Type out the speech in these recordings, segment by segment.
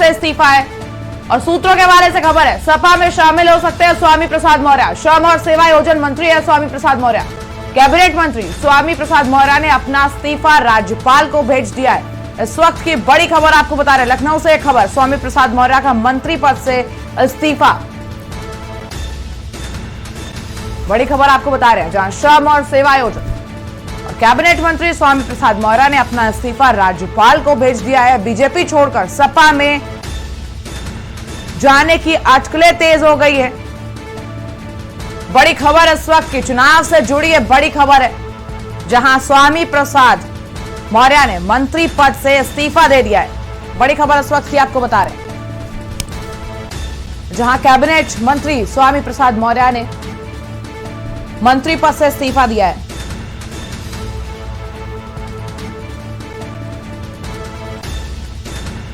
इस्तीफा है। और सूत्रों के हवाले से खबर है, सपा में शामिल हो सकते हैं स्वामी प्रसाद मौर्य। श्रम और सेवायोजन मंत्री है स्वामी प्रसाद मौर्य। कैबिनेट मंत्री स्वामी प्रसाद मौर्य ने अपना इस्तीफा राज्यपाल को भेज दिया है। इस वक्त की बड़ी खबर आपको बता रहे हैं, लखनऊ से एक खबर, स्वामी प्रसाद मौर्य का मंत्री पद से इस्तीफा। बड़ी खबर आपको बता रहे हैं, जहां श्रम और सेवायोजन और कैबिनेट मंत्री स्वामी प्रसाद मौर्य ने अपना इस्तीफा राज्यपाल को भेज दिया है। बीजेपी छोड़कर सपा में जाने की अटकलें तेज हो गई है। बड़ी खबर इस वक्त की चुनाव से जुड़ी है, बड़ी खबर है, जहां स्वामी प्रसाद मौर्य ने मंत्री पद से इस्तीफा दे दिया है। बड़ी खबर इस वक्त की आपको बता रहे हैं, जहां कैबिनेट मंत्री स्वामी प्रसाद मौर्य ने मंत्री पद से इस्तीफा दिया है।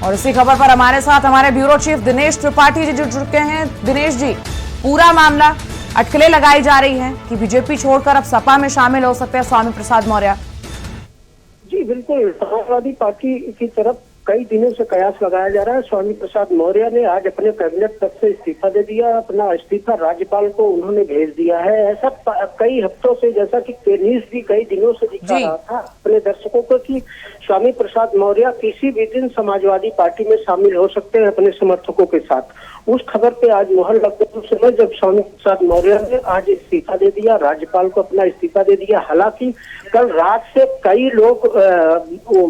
और इसी खबर पर हमारे साथ हमारे ब्यूरो चीफ दिनेश त्रिपाठी जी जुड़ चुके हैं। दिनेश जी, पूरा मामला, अटकलें लगाई जा रही हैं कि बीजेपी छोड़कर अब सपा में शामिल हो सकते हैं स्वामी प्रसाद मौर्य। जी बिल्कुल, समाजवादी पार्टी की तरफ कई दिनों से कयास लगाया जा रहा है। स्वामी प्रसाद मौर्य ने आज अपने कैबिनेट पद से इस्तीफा दे दिया। अपना इस्तीफा राज्यपाल को उन्होंने भेज दिया है। ऐसा कई हफ्तों से, जैसा कि न्यूज भी कई दिनों से दिखा रहा था अपने दर्शकों को कि स्वामी प्रसाद मौर्य किसी भी दिन समाजवादी पार्टी में शामिल हो सकते हैं अपने समर्थकों के साथ। उस खबर पे आज मुहर लग गई उस समय जब स्वामी प्रसाद मौर्य ने आज इस्तीफा दे दिया, राज्यपाल को अपना इस्तीफा दे दिया। हालांकि कल रात से कई लोग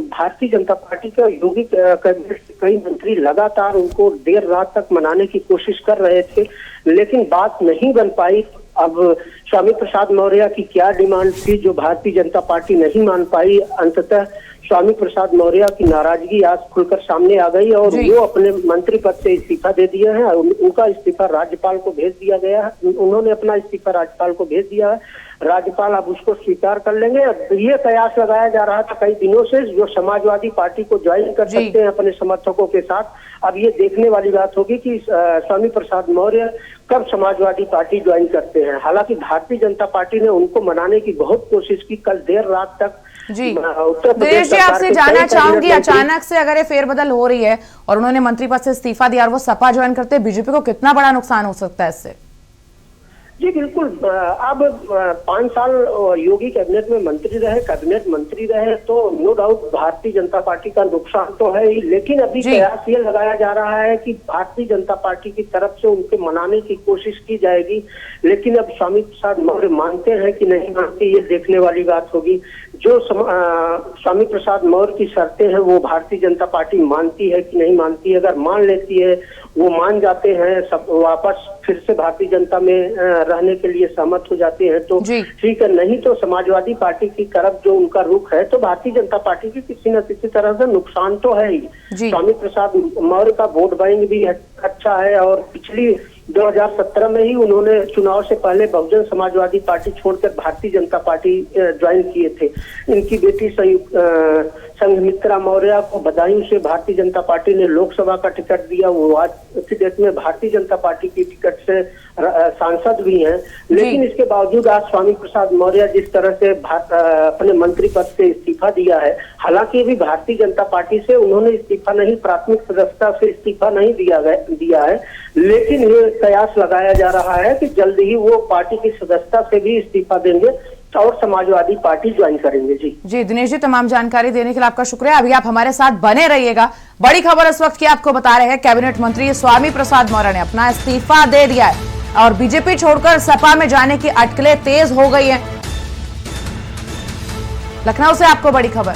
भारतीय जनता पार्टी के योगी कैबिनेट के कई मंत्री लगातार उनको देर रात तक मनाने की कोशिश कर रहे थे, लेकिन बात नहीं बन पाई। अब स्वामी प्रसाद मौर्य की क्या डिमांड थी जो भारतीय जनता पार्टी नहीं मान पाई, अंततः स्वामी प्रसाद मौर्य की नाराजगी आज खुलकर सामने आ गई और वो अपने मंत्री पद से इस्तीफा दे दिए हैं। उनका इस्तीफा राज्यपाल को भेज दिया गया है। उन्होंने अपना इस्तीफा राज्यपाल को भेज दिया है। राज्यपाल अब उसको स्वीकार कर लेंगे। ये कयास लगाया जा रहा था कई दिनों से जो समाजवादी पार्टी को ज्वाइन कर सकते हैं अपने समर्थकों के साथ। अब ये देखने वाली बात होगी कि स्वामी प्रसाद मौर्य कब समाजवादी पार्टी ज्वाइन करते हैं। हालांकि भारतीय जनता पार्टी ने उनको मनाने की बहुत कोशिश की। कल देर रात तक जी दिनेश जी, आपसे जानना चाहूंगी, अचानक से अगर ये फेरबदल हो रही है और उन्होंने मंत्री पद से इस्तीफा दिया और वो सपा ज्वाइन करते हैं, बीजेपी को कितना बड़ा नुकसान हो सकता है इससे? जी बिल्कुल, अब 5 साल योगी कैबिनेट में मंत्री रहे, कैबिनेट मंत्री रहे, तो no doubt Bharatiya Janata party का नुकसान तो है ही। लेकिन अभी कयास ये लगाया जा रहा है कि भारतीय जनता पार्टी की तरफ से उनके मनाने की कोशिश की जाएगी। लेकिन अब स्वामी प्रसाद मौर्य मानते हैं कि नहीं मानते, ये देखने वाली बात होगी। जो स्वामी प्रसाद मौर्य की शर्तें हैं वो भारतीय जनता पार्टी मानती है कि नहीं मानती है। अगर मान लेती है, वो मान जाते हैं, सब वापस फिर से भारतीय जनता में रहने के लिए सहमत हो जाते हैं तो ठीक है, नहीं तो समाजवादी पार्टी की तरफ जो उनका रुख है तो भारतीय जनता पार्टी की किसी न किसी तरह से नुकसान तो है ही। स्वामी प्रसाद मौर्य का वोट बैंक भी अच्छा है और पिछली 2017 में ही उन्होंने चुनाव से पहले बहुजन समाजवादी पार्टी छोड़कर भारतीय जनता पार्टी ज्वाइन किए थे। इनकी बेटी संघमित्रा मौर्य को बदायूं से भारतीय जनता पार्टी ने लोकसभा का टिकट दिया। वो आज की डेट में भारतीय जनता पार्टी की टिकट से सांसद भी हैं। लेकिन इसके बावजूद आज स्वामी प्रसाद मौर्य जिस तरह से अपने मंत्री पद से इस्तीफा दिया है, हालांकि भी भारतीय जनता पार्टी से उन्होंने इस्तीफा नहीं, प्राथमिक सदस्यता से इस्तीफा नहीं दिया है, लेकिन ये कयास लगाया जा रहा है कि जल्द ही वो पार्टी की सदस्यता से भी इस्तीफा देंगे और समाजवादी पार्टी ज्वाइन करेंगे। जी दिनेश जी, तमाम जानकारी देने के लिए आपका शुक्रिया। अभी आप हमारे साथ बने रहिएगा। बड़ी खबर इस वक्त की आपको बता रहे हैं, कैबिनेट मंत्री स्वामी प्रसाद मौर्य ने अपना इस्तीफा दे दिया है और बीजेपी छोड़कर सपा में जाने की अटकलें तेज हो गई हैं। लखनऊ से आपको बड़ी खबर,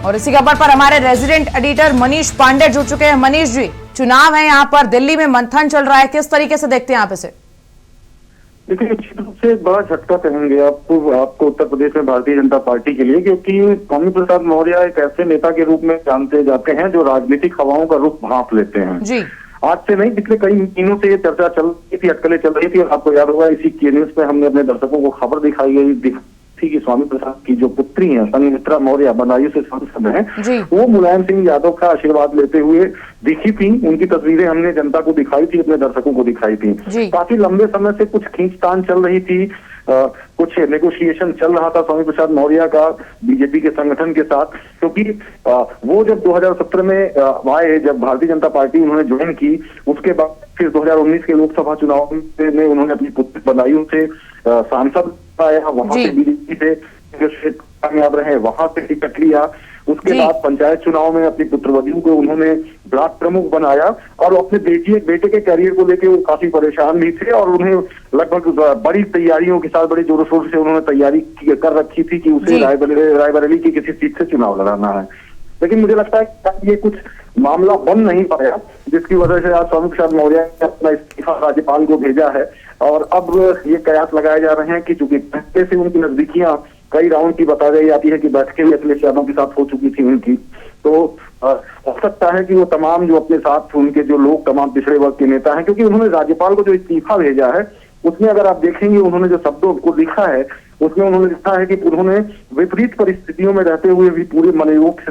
और इसी खबर पर हमारे रेजिडेंट एडिटर मनीष पांडे जुड़ चुके हैं। मनीष जी, चुनाव है यहाँ पर, दिल्ली में मंथन चल रहा है, किस तरीके से देखते हैं आप इसे? देखिए, निश्चित रूप से बड़ा झटका कहेंगे आपको उत्तर प्रदेश में भारतीय जनता पार्टी के लिए, क्योंकि स्वामी प्रसाद मौर्य एक ऐसे नेता के रूप में जानते जाते हैं जो राजनीतिक हवाओं का रुख भांप लेते हैं। जी आज से नहीं, पिछले कई महीनों से ये चर्चा चल रही थी, अटकलें चल रही थी और आपको याद होगा इसी के न्यूज में हमने अपने दर्शकों को खबर दिखाई गई थी कि स्वामी प्रसाद की जो पुत्री हैं संघमित्रा मौर्य बदायूं से सांसद हैं, वो मुलायम सिंह यादव का आशीर्वाद लेते हुए दिखी थी। उनकी तस्वीरें हमने जनता को दिखाई थी, अपने दर्शकों को दिखाई थी। काफी लंबे समय से कुछ खींचतान चल रही थी कुछ नेगोशिएशन चल रहा था स्वामी प्रसाद मौर्य का बीजेपी के संगठन के साथ, क्योंकि वो जब 2017 में आए, जब भारतीय जनता पार्टी उन्होंने ज्वाइन की, उसके बाद फिर 2019 के लोकसभा चुनाव में उन्होंने अपनी पुत्री बदायूं से सांसद आया, वहां से बीजेपी से कामयाब रहे, वहां से टिकट लिया। उसके बाद पंचायत चुनाव में अपनी पुत्रवधू को उन्होंने ब्लॉक प्रमुख बनाया और अपने बेटे के करियर को लेकर वो काफी परेशान भी थे और उन्हें लगभग बड़ी तैयारियों के साथ बड़े जोरों शोर से उन्होंने तैयारी कर रखी थी कि उसे रायबरेली की किसी सीट से चुनाव लड़ाना है। लेकिन मुझे लगता है कि ये कुछ मामला बन नहीं पाया, जिसकी वजह से आज स्वामी प्रसाद मौर्य ने अपना इस्तीफा राज्यपाल को भेजा है। और अब ये कयास लगाए जा रहे हैं कि चूंकि पहले से उनकी नजदीकियां कई राउंड की बता गई जाती है कि बैठकें भी अखिलेश यादव के साथ हो चुकी थी उनकी, तो हो सकता है कि वो तमाम जो अपने साथ उनके जो लोग तमाम पिछड़े वर्ग के नेता हैं, क्योंकि उन्होंने राज्यपाल को जो इस्तीफा भेजा है उसमें अगर आप देखेंगे उन्होंने जो शब्दों को लिखा है उसमें उन्होंने लिखा है कि उन्होंने विपरीत परिस्थितियों में रहते हुए भी पूरे मनोयोग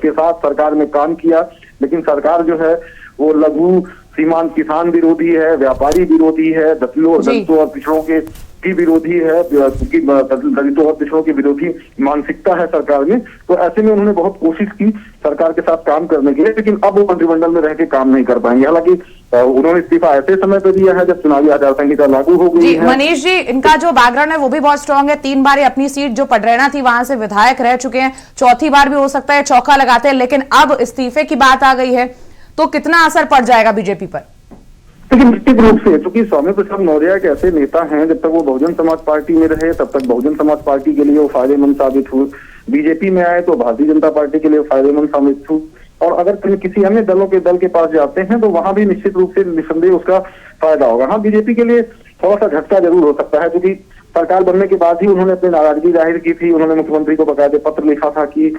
के साथ सरकार में काम किया, लेकिन सरकार जो है वो लघु सीमांत किसान विरोधी है, व्यापारी विरोधी है, दलितों और पिछड़ों के की विरोधी है, दलितों और पिछड़ों की विरोधी मानसिकता है सरकार में। तो ऐसे में उन्होंने बहुत कोशिश की सरकार के साथ काम करने के लिए, लेकिन अब वो मंत्रिमंडल में रह के काम नहीं कर पाएंगे। हालांकि उन्होंने इस्तीफा ऐसे समय पर दिया है जब चुनावी आचार संहिता लागू हो गई है। मनीष जी, इनका जो बैकग्राउंड है वो भी बहुत स्ट्रांग है। 3 बार अपनी सीट जो पडरैना थी वहां से विधायक रह चुके हैं, 4थी बार भी हो सकता है चौका लगाते हैं, लेकिन अब इस्तीफे की बात आ गई है, तो कितना असर पड़ जाएगा बीजेपी पर? लेकिन निश्चित रूप से क्योंकि स्वामी प्रसाद मौर्य एक ऐसे नेता हैं, जब तक वो बहुजन समाज पार्टी में रहे तब तक बहुजन समाज पार्टी के लिए वो फायदेमंद साबित हुए, बीजेपी में आए तो भारतीय जनता पार्टी के लिए फायदेमंद साबित हुए, और अगर किसी अन्य दल के पास जाते हैं तो वहां भी निश्चित रूप से निसंदेह उसका फायदा होगा। हाँ, बीजेपी के लिए थोड़ा सा झटका जरूर हो सकता है, क्योंकि सरकार बनने के बाद ही उन्होंने अपनी नाराजगी जाहिर की थी। उन्होंने मुख्यमंत्री को बकायदे पत्र लिखा था कि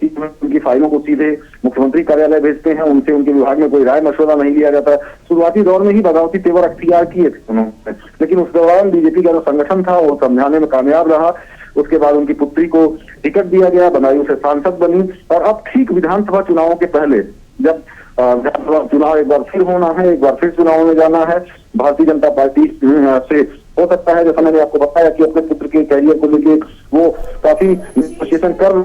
उनकी फाइलों को सीधे मुख्यमंत्री कार्यालय भेजते हैं, उनसे उनके विभाग में कोई राय मशवरा नहीं लिया जाता। शुरुआती दौर में ही बगावती तेवर अख्तियार किए थे उन्होंने, लेकिन उस दौरान बीजेपी का जो संगठन था वो समझाने में कामयाब रहा। उसके बाद उनकी पुत्री को टिकट दिया गया, बदायूं से सांसद बनी, और अब ठीक विधानसभा चुनावों के पहले जब विधानसभा चुनाव एक बार फिर होना है, एक बार फिर चुनाव में जाना है, भारतीय जनता पार्टी से हो सकता है, जैसा मैंने आपको बताया कि अपने पुत्र के कैरियर को लेकर वो काफी नेगोशिएशन कर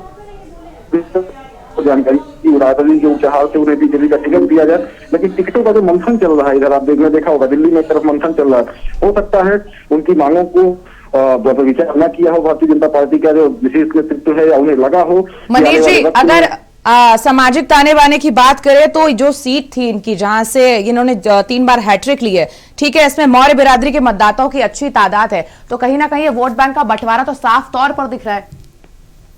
जानकारी की रायबरेली के उच्चाहार से उन्हें बीजेपी का टिकट दिया जाए, लेकिन टिकटों का जो मंथन चल रहा है इधर आप देखा होगा, दिल्ली में एक तरफ मंथन चल रहा है। हो सकता है उनकी मांगों को विचार न किया हो भारतीय जनता पार्टी का जो विशेष नेतृत्व है, या उन्हें लगा हो। मनीष जी, अगर सामाजिक ताने बाने की बात करें तो जो सीट थी इनकी जहां से इन्होंने 3 बार हैट्रिक ली है, ठीक है, इसमें मौर्य बिरादरी के मतदाताओं की अच्छी तादाद है, तो कहीं ना कहीं वोट बैंक का बंटवारा तो साफ तौर पर दिख रहा है।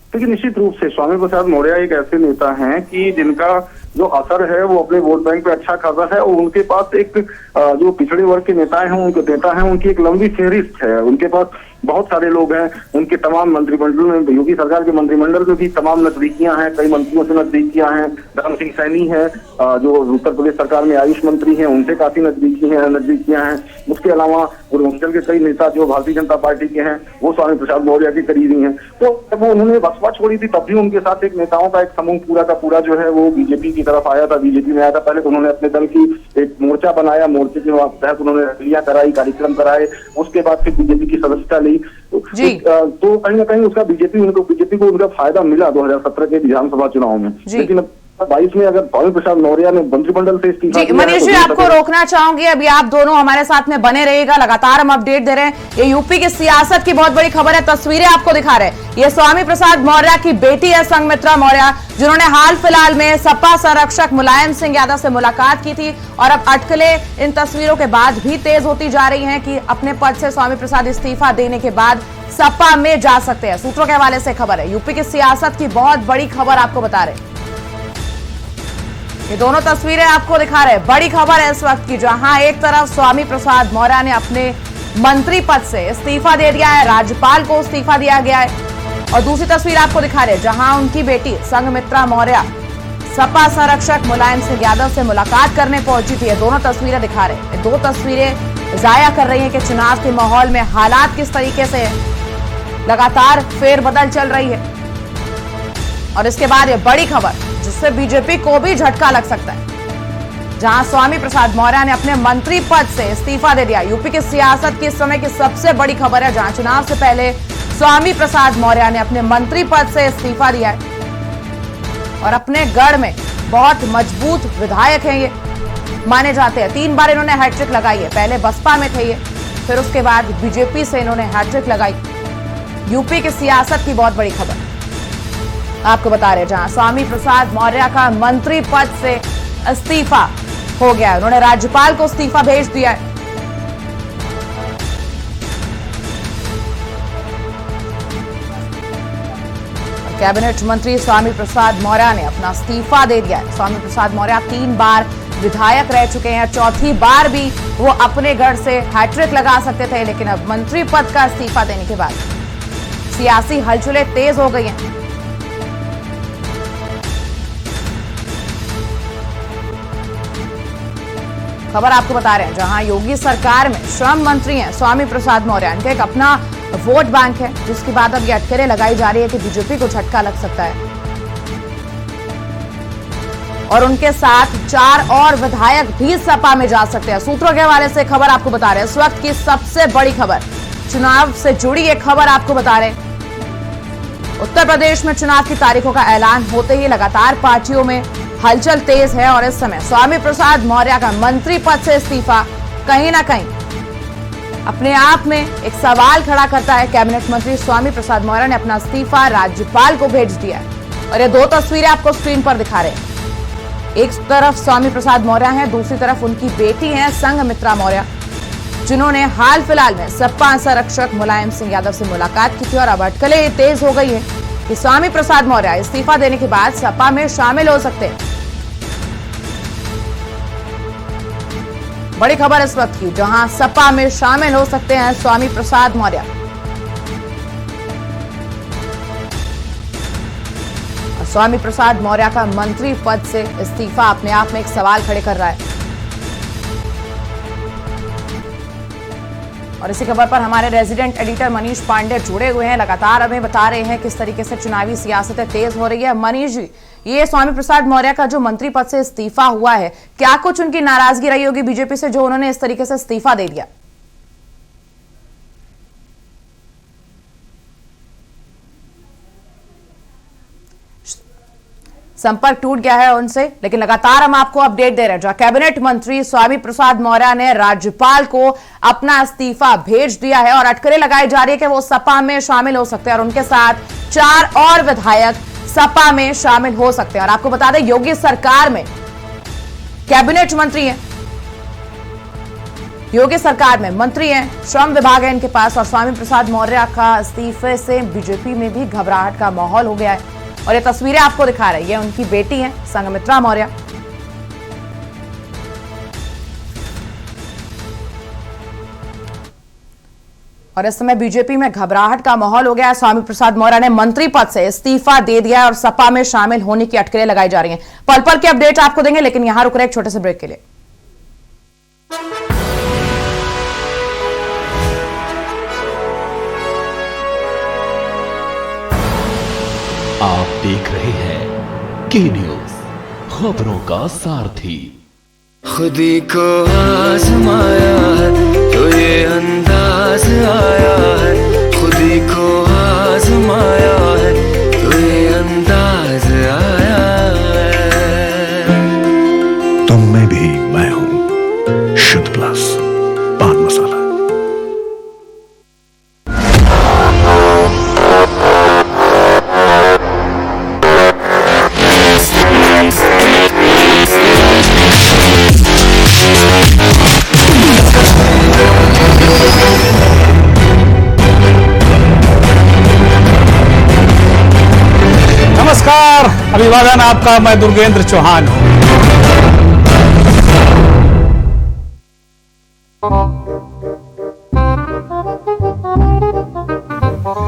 लेकिन निश्चित रूप से स्वामी प्रसाद मौर्य एक ऐसे नेता हैं कि जिनका जो असर है वो अपने वोट बैंक पे अच्छा खासा है, और उनके पास एक जो पिछड़े वर्ग के नेता हैं उनकी एक लंबी फेहरिस्त है। उनके पास बहुत सारे लोग हैं, उनके तमाम मंत्रिमंडल में, योगी सरकार के मंत्रिमंडल में भी तमाम नजदीकियां हैं, कई मंत्रियों से नजदीकियां हैं। धर्म सिंह सैनी है जो उत्तर प्रदेश सरकार में आयुष मंत्री हैं, उनसे काफी नजदीकियां हैं। उसके अलावा पूर्वांचल के कई नेता जो भारतीय जनता पार्टी के हैं वो स्वामी प्रसाद मौर्य के करीबी हैं। तो जब वो उन्होंने बसपा छोड़ी थी तब भी उनके साथ एक नेताओं का एक समूह पूरा का पूरा जो है वो बीजेपी की तरफ आया था, बीजेपी में आया था। पहले तो उन्होंने अपने दल की एक मोर्चा बनाया, मोर्चे के तहत उन्होंने रैलियां कराई, कार्यक्रम कराए, उसके बाद फिर बीजेपी की सदस्यता ली। तो कहीं ना कहीं उसका बीजेपी को उनका फायदा मिला 2017 के विधानसभा चुनाव में। लेकिन 22 में अगर स्वामी प्रसाद मौर्य ने मंत्रिमंडल से इस्तीफा दिया। मनीष जी, आपको रोकना चाहूंगी, अभी आप दोनों हमारे साथ में बने रहिएगा, लगातार हम अपडेट दे रहे हैं। ये यूपी की सियासत की बहुत बड़ी खबर है, तस्वीरें आपको दिखा रहे हैं। ये स्वामी प्रसाद मौर्य की बेटी है संघमित्रा मौर्य, जिन्होंने हाल फिलहाल में सपा संरक्षक मुलायम सिंह यादव से मुलाकात की थी, और अब अटकलें इन तस्वीरों के बाद भी तेज होती जा रही है कि अपने पद से स्वामी प्रसाद इस्तीफा देने के बाद सपा में जा सकते हैं। सूत्रों के हवाले से खबर है, यूपी की सियासत की बहुत बड़ी खबर आपको बता रहे हैं। ये दोनों तस्वीरें आपको दिखा रहे हैं, बड़ी खबर है इस वक्त की, जहां एक तरफ स्वामी प्रसाद मौर्य ने अपने मंत्री पद से इस्तीफा दे दिया है, राज्यपाल को इस्तीफा दिया गया है, और दूसरी तस्वीर आपको दिखा रहे हैं जहां उनकी बेटी संघमित्रा मौर्य सपा संरक्षक मुलायम सिंह यादव से मुलाकात करने पहुंची थी। ये दोनों तस्वीरें दिखा रहे हैं, दो तस्वीरें जाया कर रही हैं कि चुनाव के माहौल में हालात किस तरीके से लगातार फेरबदल चल रही है। और इसके बाद ये बड़ी खबर जिससे बीजेपी को भी झटका लग सकता है। जहां स्वामी प्रसाद मौर्य ने अपने मंत्री पद से इस्तीफा दे दिया। यूपी की सियासत की इस समय की सबसे बड़ी खबर है, जहां चुनाव से पहले स्वामी प्रसाद मौर्य ने अपने मंत्री पद से इस्तीफा दिया है और अपने गढ़ में बहुत मजबूत विधायक हैं ये माने जाते हैं। 3 बार इन्होंने हैट्रिक लगाई है। पहले बसपा में थे ये, फिर उसके बाद बीजेपी से इन्होंने हैट्रिक लगाई। यूपी की सियासत की बहुत बड़ी खबर आपको बता रहे हैं, जहां स्वामी प्रसाद मौर्य का मंत्री पद से इस्तीफा हो गया है। उन्होंने राज्यपाल को इस्तीफा भेज दिया है। कैबिनेट मंत्री स्वामी प्रसाद मौर्य ने अपना इस्तीफा दे दिया है। स्वामी प्रसाद मौर्य 3 बार विधायक रह चुके हैं। 4थी बार भी वो अपने गढ़ से हैट्रिक लगा सकते थे, लेकिन अब मंत्री पद का इस्तीफा देने के बाद सियासी हलचलें तेज हो गई हैं। खबर आपको बता रहे हैं, जहां योगी सरकार में श्रम मंत्री हैं स्वामी प्रसाद मौर्य, इनका एक अपना वोट बैंक है, जिसके बाद अब ये अटकलें लगाई जा रही है कि बीजेपी को झटका लग सकता है और उनके साथ 4 और विधायक भी सपा में जा सकते हैं। सूत्रों के हवाले से खबर आपको बता रहे हैं, इस वक्त की सबसे बड़ी खबर, चुनाव से जुड़ी एक खबर आपको बता रहे हैं। उत्तर प्रदेश में चुनाव की तारीखों का ऐलान होते ही लगातार पार्टियों में हलचल तेज है और इस समय स्वामी प्रसाद मौर्य का मंत्री पद से इस्तीफा कहीं ना कहीं अपने आप में एक सवाल खड़ा करता है। कैबिनेट मंत्री स्वामी प्रसाद मौर्य ने अपना इस्तीफा राज्यपाल को भेज दिया है और ये 2 तस्वीरें आपको स्क्रीन पर दिखा रहे हैं। एक तरफ स्वामी प्रसाद मौर्य हैं, दूसरी तरफ उनकी बेटी हैं संघमित्रा मौर्य, जिन्होंने हाल फिलहाल में सपा संरक्षक मुलायम सिंह यादव से मुलाकात की थी और अब अटकलें तेज हो गई है कि स्वामी प्रसाद मौर्य इस्तीफा देने के बाद सपा में शामिल हो सकते हैं। बड़ी खबर इस वक्त की, जहां सपा में शामिल हो सकते हैं स्वामी प्रसाद मौर्य। स्वामी प्रसाद मौर्य का मंत्री पद से इस्तीफा अपने आप में एक सवाल खड़े कर रहा है और इसी खबर पर हमारे रेजिडेंट एडिटर मनीष पांडे जुड़े हुए हैं, लगातार हमें बता रहे हैं किस तरीके से चुनावी सियासतें तेज हो रही है। मनीष जी, ये स्वामी प्रसाद मौर्य का जो मंत्री पद से इस्तीफा हुआ है, क्या कुछ उनकी नाराजगी रही होगी बीजेपी से जो उन्होंने इस तरीके से इस्तीफा दे दिया? संपर्क टूट गया है उनसे, लेकिन लगातार हम आपको अपडेट दे रहे हैं, जहां कैबिनेट मंत्री स्वामी प्रसाद मौर्य ने राज्यपाल को अपना इस्तीफा भेज दिया है और अटकलें लगाई जा रही है कि वो सपा में शामिल हो सकते हैं और उनके साथ 4 और विधायक सपा में शामिल हो सकते हैं। और आपको बता दें, योगी सरकार में कैबिनेट मंत्री हैं, योगी सरकार में मंत्री हैं, श्रम विभाग है इनके पास और स्वामी प्रसाद मौर्य का इस्तीफे से बीजेपी में भी घबराहट का माहौल हो गया है और ये तस्वीरें आपको दिखा रहे हैं, ये उनकी बेटी हैं संघमित्रा मौर्य। और इस समय बीजेपी में घबराहट का माहौल हो गया है। स्वामी प्रसाद मौर्य ने मंत्री पद से इस्तीफा दे दिया है और सपा में शामिल होने की अटकलें लगाई जा रही हैं। पल पल के अपडेट आपको देंगे, लेकिन यहां रुक रहे एक छोटे से ब्रेक के लिए। आप देख रहे हैं के न्यूज, खबरों का सारथी। खुदी को आजमाया है तो ये अंदाज आया है, खुदी को आजमाया है तो ये अंदाज आया है। तुम में भी मैं हूं, शुद्ध प्लस पान मसाला। नमस्कार, अभिवादन आपका। मैं दुर्गेंद्र चौहान हूं।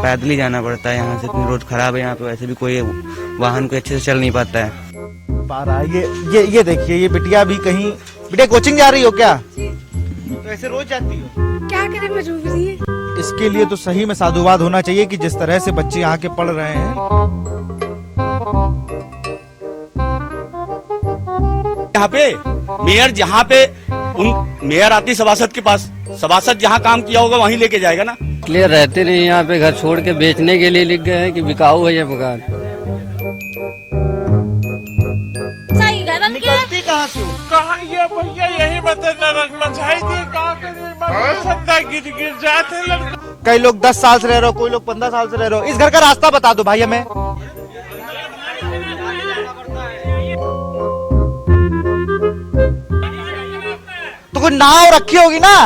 पैदल ही जाना पड़ता है यहाँ से, इतनी रोड खराब है यहाँ पे, वैसे भी कोई वाहन को अच्छे से चल नहीं पाता है। ये देखिए, ये बिटिया भी कहीं, बिटिया कोचिंग जा रही हो क्या? तो ऐसे रोज जाती हो? क्या करें, मजबूरी है। इसके लिए तो सही में साधुवाद होना चाहिए कि जिस तरह से बच्चे यहाँ के पढ़ रहे हैं। यहाँ पे मेयर जहाँ पे मेयर आती सभासद के पास, सभासद जहाँ काम किया होगा वहीं लेके जाएगा ना। क्लियर रहते नहीं, यहाँ पे घर छोड़ के बेचने के लिए लिख गए हैं कि बिकाऊ है ये मकान। निकलती कहाँ से कहाँ ये भैया यही गिर जाते लड़का। कई लोग 10 साल से रह रहे हो, कोई लोग 15 साल से रह रहे हो। इस घर का रास्ता बता दो भाई हमें। तो कोई नाव रखी होगी ना।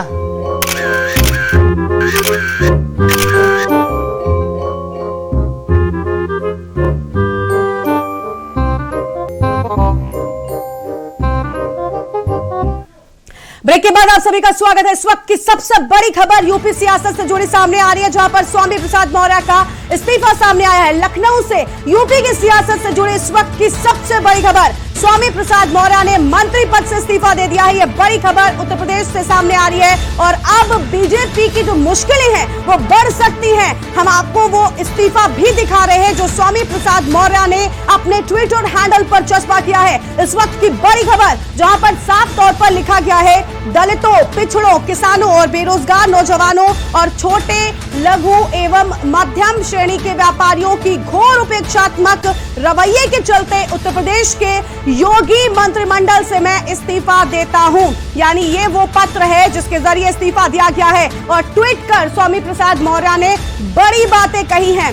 ब्रेक के बाद आप सभी का स्वागत है। इस वक्त की सबसे बड़ी खबर यूपी सियासत से जुड़ी सामने आ रही है, जहां पर स्वामी प्रसाद मौर्य का इस्तीफा सामने आया है। लखनऊ से यूपी की सियासत से जुड़ी इस वक्त की सबसे बड़ी खबर, स्वामी प्रसाद मौर्य ने मंत्री पद से इस्तीफा दे दिया है। यह बड़ी खबर उत्तर प्रदेश से सामने आ रही है और अब बीजेपी की जो मुश्किलें हैं वो बढ़ सकती हैं। हम आपको वो इस्तीफा भी दिखा रहे हैं जो स्वामी प्रसाद मौर्य ने अपने ट्विटर हैंडल पर चस्पा किया है। इस वक्त की बड़ी खबर जहां पर साफ तौर पर लिखा गया है, दलितों, पिछड़ों, किसानों और बेरोजगार नौजवानों और छोटे, लघु एवं मध्यम श्रेणी के व्यापारियों की घोर उपेक्षात्मक रवैये के चलते उत्तर प्रदेश के योगी मंत्रिमंडल से मैं इस्तीफा देता हूं। यानी ये वो पत्र है जिसके जरिए इस्तीफा दिया गया है और ट्वीट कर स्वामी प्रसाद मौर्य ने बड़ी बातें कही हैं।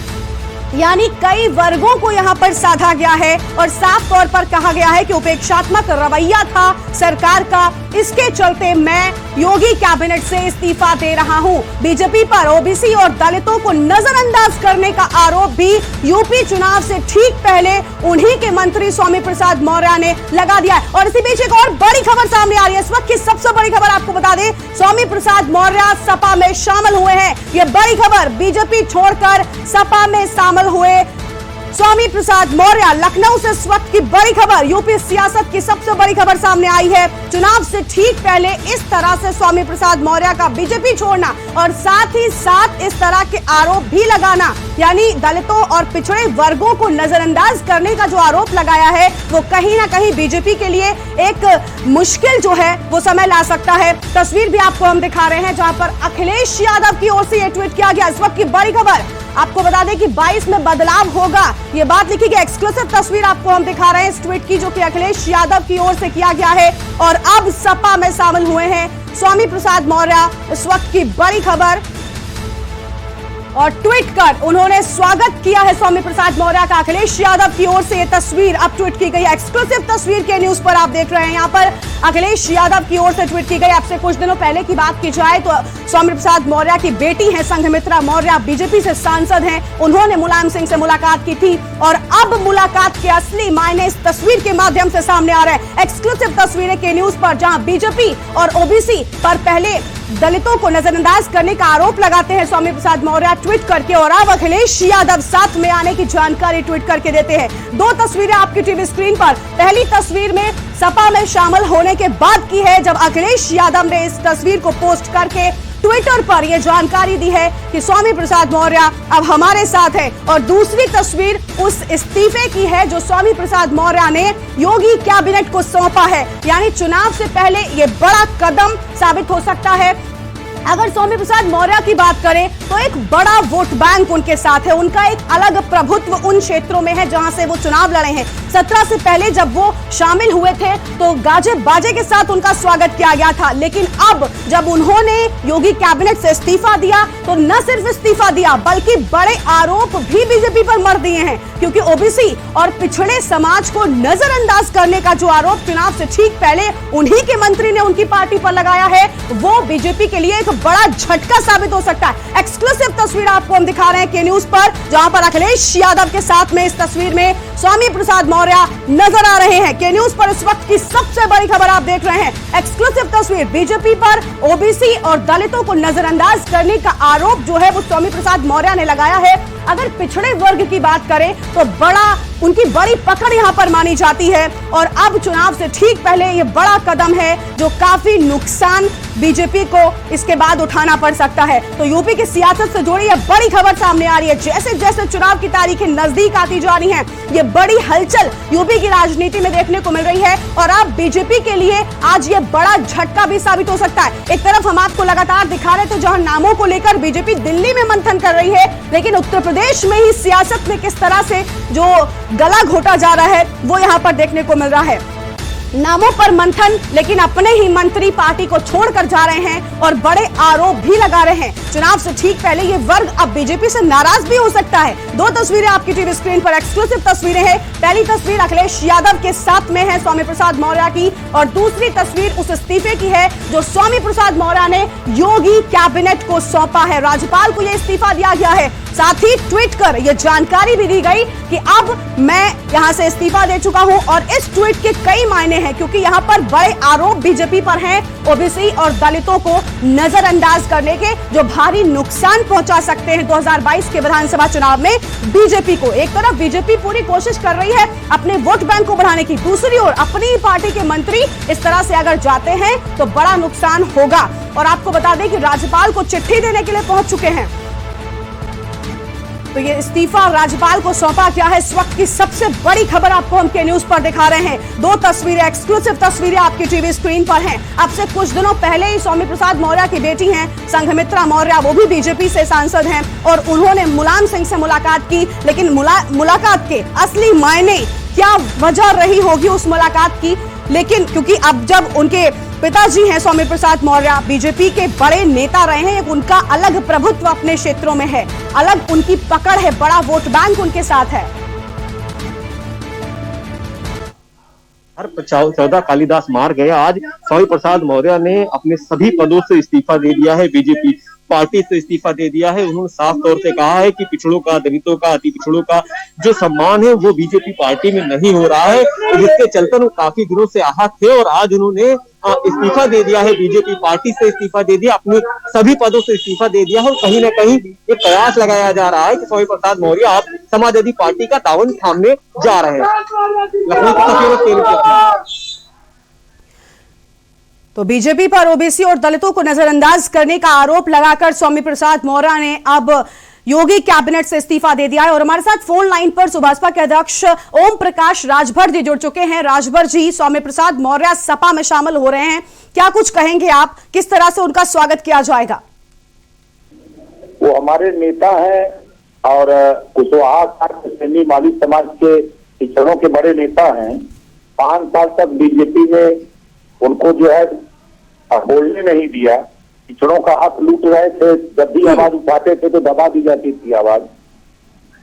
यानी कई वर्गों को यहां पर साधा गया है और साफ तौर पर कहा गया है कि उपेक्षात्मक रवैया था सरकार का, इसके चलते मैं योगी कैबिनेट से इस्तीफा दे रहा हूं। बीजेपी पर ओबीसी और दलितों को नजरअंदाज करने का आरोप भी यूपी चुनाव से ठीक पहले उन्हीं के मंत्री स्वामी प्रसाद मौर्य ने लगा दिया है। और इसी बीच एक और बड़ी खबर सामने आ रही है। इस वक्त की सबसे बड़ी खबर आपको बता दें, स्वामी प्रसाद मौर्य सपा में शामिल हुए हैं। यह बड़ी खबर, बीजेपी छोड़कर सपा में शामिल हुए स्वामी प्रसाद मौर्य। लखनऊ से इस वक्त की बड़ी खबर, यूपी सियासत की सबसे बड़ी खबर सामने आई है। चुनाव से ठीक पहले इस तरह से स्वामी प्रसाद मौर्य का बीजेपी छोड़ना और साथ ही साथ इस तरह के आरोप भी लगाना, यानी दलितों और पिछड़े वर्गों को नजरअंदाज करने का जो आरोप लगाया है वो कहीं ना कहीं बीजेपी के लिए एक मुश्किल जो है वो समय ला सकता है। तस्वीर भी आपको हम दिखा रहे हैं जहां पर अखिलेश यादव की ओर से यह ट्वीट किया गया। इस वक्त की बड़ी खबर आपको बता दें कि 22 में बदलाव होगा, ये बात लिखी गई। एक्सक्लूसिव तस्वीर आपको हम दिखा रहे हैं इस ट्वीट की जो कि अखिलेश यादव की ओर से किया गया है और अब सपा में शामिल हुए हैं स्वामी प्रसाद मौर्य। इस वक्त की बड़ी खबर और ट्वीट कर उन्होंने स्वागत किया है स्वामी प्रसाद मौर्य का। अखिलेश यादव की ओर से ये तस्वीर अब ट्वीट की गई है। एक्सक्लूसिव तस्वीर के न्यूज पर आप देख रहे हैं, यहाँ पर अखिलेश यादव की ओर से ट्वीट की गई। आपसे कुछ दिनों पहले की बात की जाए तो स्वामी प्रसाद मौर्य की बेटी है संघमित्रा मौर्य, बीजेपी से सांसद हैं। उन्होंने मुलायम सिंह से मुलाकात की थी और अब मुलाकात के असली मायने इस तस्वीर के माध्यम से सामने आ रहे हैं। एक्सक्लूसिव तस्वीरें के न्यूज पर जहां बीजेपी और ओबीसी पर पहले दलितों को नजरअंदाज करने का आरोप लगाते हैं स्वामी प्रसाद मौर्य ट्वीट करके, और अब अखिलेश यादव साथ में आने की जानकारी ट्वीट करके देते हैं। दो तस्वीरें आपकी टीवी स्क्रीन पर, पहली तस्वीर में सपा में शामिल होने के बाद की है जब अखिलेश यादव ने इस तस्वीर को पोस्ट करके ट्विटर पर यह जानकारी दी है कि स्वामी प्रसाद मौर्य अब हमारे साथ है। और दूसरी तस्वीर उस इस्तीफे की है जो स्वामी प्रसाद मौर्य ने योगी कैबिनेट को सौंपा है। यानी चुनाव से पहले यह बड़ा कदम साबित हो सकता है। अगर स्वामी प्रसाद मौर्य की बात करें तो एक बड़ा वोट बैंक उनके साथ है, उनका एक अलग प्रभुत्व उन क्षेत्रों में है जहां से वो चुनाव लड़े हैं। 17 से पहले जब वो शामिल हुए थे तो गाजे बाजे के साथ उनका स्वागत किया गया था, लेकिन अब जब उन्होंने योगी कैबिनेट से इस्तीफा दिया तो न सिर्फ इस्तीफा दिया बल्कि बड़े आरोप भी बीजेपी पर मर दिए हैं, क्योंकि ओबीसी और पिछड़े समाज को नजरअंदाज करने का जो आरोप चुनाव से ठीक पहले उन्हीं के मंत्री ने उनकी पार्टी पर लगाया है वो बीजेपी के लिए एक बड़ा झटका साबित हो सकता है। एक्सक्लूसिव तस्वीर आपको हम दिखा रहे हैं के न्यूज पर, जहां पर अखिलेश यादव के साथ में इस तस्वीर में स्वामी प्रसाद मौर्य नजर आ रहे हैं। के न्यूज पर इस वक्त की सबसे बड़ी खबर आप देख रहे हैं। एक्सक्लूसिव तस्वीर, बीजेपी पर ओबीसी और दलितों को नजरअंदाज करने का आरोप जो है वो स्वामी प्रसाद मौर्य ने लगाया है। अगर पिछड़े वर्ग की बात करें तो बड़ा उनकी बड़ी पकड़ यहां पर मानी जाती है। और अब चुनाव से ठीक पहले ये बड़ा कदम है जो काफी नुकसान बीजेपी को इसके बाद उठाना पड़ सकता है। तो यूपी की सियासत से जुड़ी यह बड़ी खबर सामने आ रही है। जैसे जैसे चुनाव की तारीखें नजदीक आती जा रही हैं, ये बड़ी हलचल यूपी की राजनीति में देखने को मिल रही है। और अब बीजेपी के लिए आज ये बड़ा झटका भी साबित हो सकता है। एक तरफ हम आपको लगातार दिखा रहे थे जहां नामों को लेकर बीजेपी दिल्ली में मंथन कर रही है, लेकिन उत्तर प्रदेश में ही सियासत में किस तरह से जो गला घोटा जा रहा है वो यहां पर देखने को मिल रहा है। नामों पर मंथन, लेकिन अपने ही मंत्री पार्टी को छोड़कर जा रहे हैं और बड़े आरोप भी लगा रहे हैं। चुनाव से ठीक पहले ये वर्ग अब बीजेपी से नाराज भी हो सकता है। दो तस्वीरें आपकी टीवी स्क्रीन पर, एक्सक्लूसिव तस्वीरें हैं। पहली तस्वीर अखिलेश यादव के साथ में है स्वामी प्रसाद मौर्य की, और दूसरी तस्वीर उस इस्तीफे की है जो स्वामी प्रसाद मौर्य ने योगी कैबिनेट को सौंपा है। राज्यपाल को यह इस्तीफा दिया गया है। साथ ही ट्वीट कर यह जानकारी भी दी गई कि अब मैं यहां से इस्तीफा दे चुका हूं। और इस ट्वीट के कई मायने हैं, क्योंकि यहां पर बड़े आरोप बीजेपी पर हैं ओबीसी और दलितों को नजरअंदाज करने के, जो भारी नुकसान पहुंचा सकते हैं 2022 के विधानसभा चुनाव में बीजेपी को। एक तरफ बीजेपी पूरी कोशिश कर रही है अपने वोट बैंक को बढ़ाने की, दूसरी ओर अपनी पार्टी के मंत्री इस तरह से अगर जाते हैं तो बड़ा नुकसान होगा। और आपको बता दें कि राज्यपाल को चिट्ठी देने के लिए पहुंच चुके हैं। तो ये इस्तीफा राज्यपाल को सौंपा गया है। इस वक्त की सबसे बड़ी खबर आपको हम के न्यूज पर दिखा रहे हैं। दो तस्वीरें, एक्सक्लूसिव तस्वीरें आपकी टीवी स्क्रीन पर हैं। अब से कुछ दिनों पहले ही स्वामी प्रसाद मौर्य की बेटी हैं संघमित्रा मौर्य, वो भी बीजेपी से सांसद हैं, और उन्होंने मुलायम सिंह से मुलाकात की। लेकिन मुलाकात के असली मायने क्या वजह रही होगी उस मुलाकात की, लेकिन क्योंकि अब जब उनके पिताजी हैं स्वामी प्रसाद मौर्य बीजेपी के बड़े नेता रहे हैं, उनका अलग प्रभुत्व अपने क्षेत्रों में है, अलग उनकी पकड़ है, बड़ा वोट बैंक उनके साथ है। हर 14 कालिदास मार गए। आज स्वामी प्रसाद मौर्य ने अपने सभी पदों से इस्तीफा दे दिया है, बीजेपी पार्टी से इस्तीफा दे दिया है। उन्होंने साफ तौर से कहा है कि पिछड़ों का, दलितों का, अति पिछड़ों का जो सम्मान है वो बीजेपी पार्टी में नहीं हो रहा है, जिसके चलते वो काफी दिनों से आहत थे। और आज उन्होंने इस्तीफा दे दिया है, बीजेपी पार्टी से इस्तीफा दे दिया, अपने सभी पदों से इस्तीफा दे दिया है। और कहीं ना कहीं एक कयास लगाया जा रहा है कि स्वामी प्रसाद मौर्य आप समाजवादी पार्टी का दामन थामने जा रहे हैं। लखनऊ की तस्वीरें। तो बीजेपी पर ओबीसी और दलितों को नजरअंदाज करने का आरोप लगाकर स्वामी प्रसाद मौर्य ने अब योगी कैबिनेट से इस्तीफा दे दिया है। और हमारे साथ फोन लाइन पर सुभाषपा के अध्यक्ष ओम प्रकाश राजभर जी जुड़ चुके हैं। राजभर जी, स्वामी प्रसाद मौर्य सपा में शामिल हो रहे हैं, क्या कुछ कहेंगे आप, किस तरह से उनका स्वागत किया जाएगा? वो हमारे नेता हैं और कुशवाहा सैनी माली समाज के पिछड़ों के बड़े नेता हैं। 5 साल तक बीजेपी में उनको जो है बोलने नहीं दिया, पिछड़ों का हक लूट रहे थे। जब भी आवाज उठाते थे तो दबा दी जाती थी आवाज।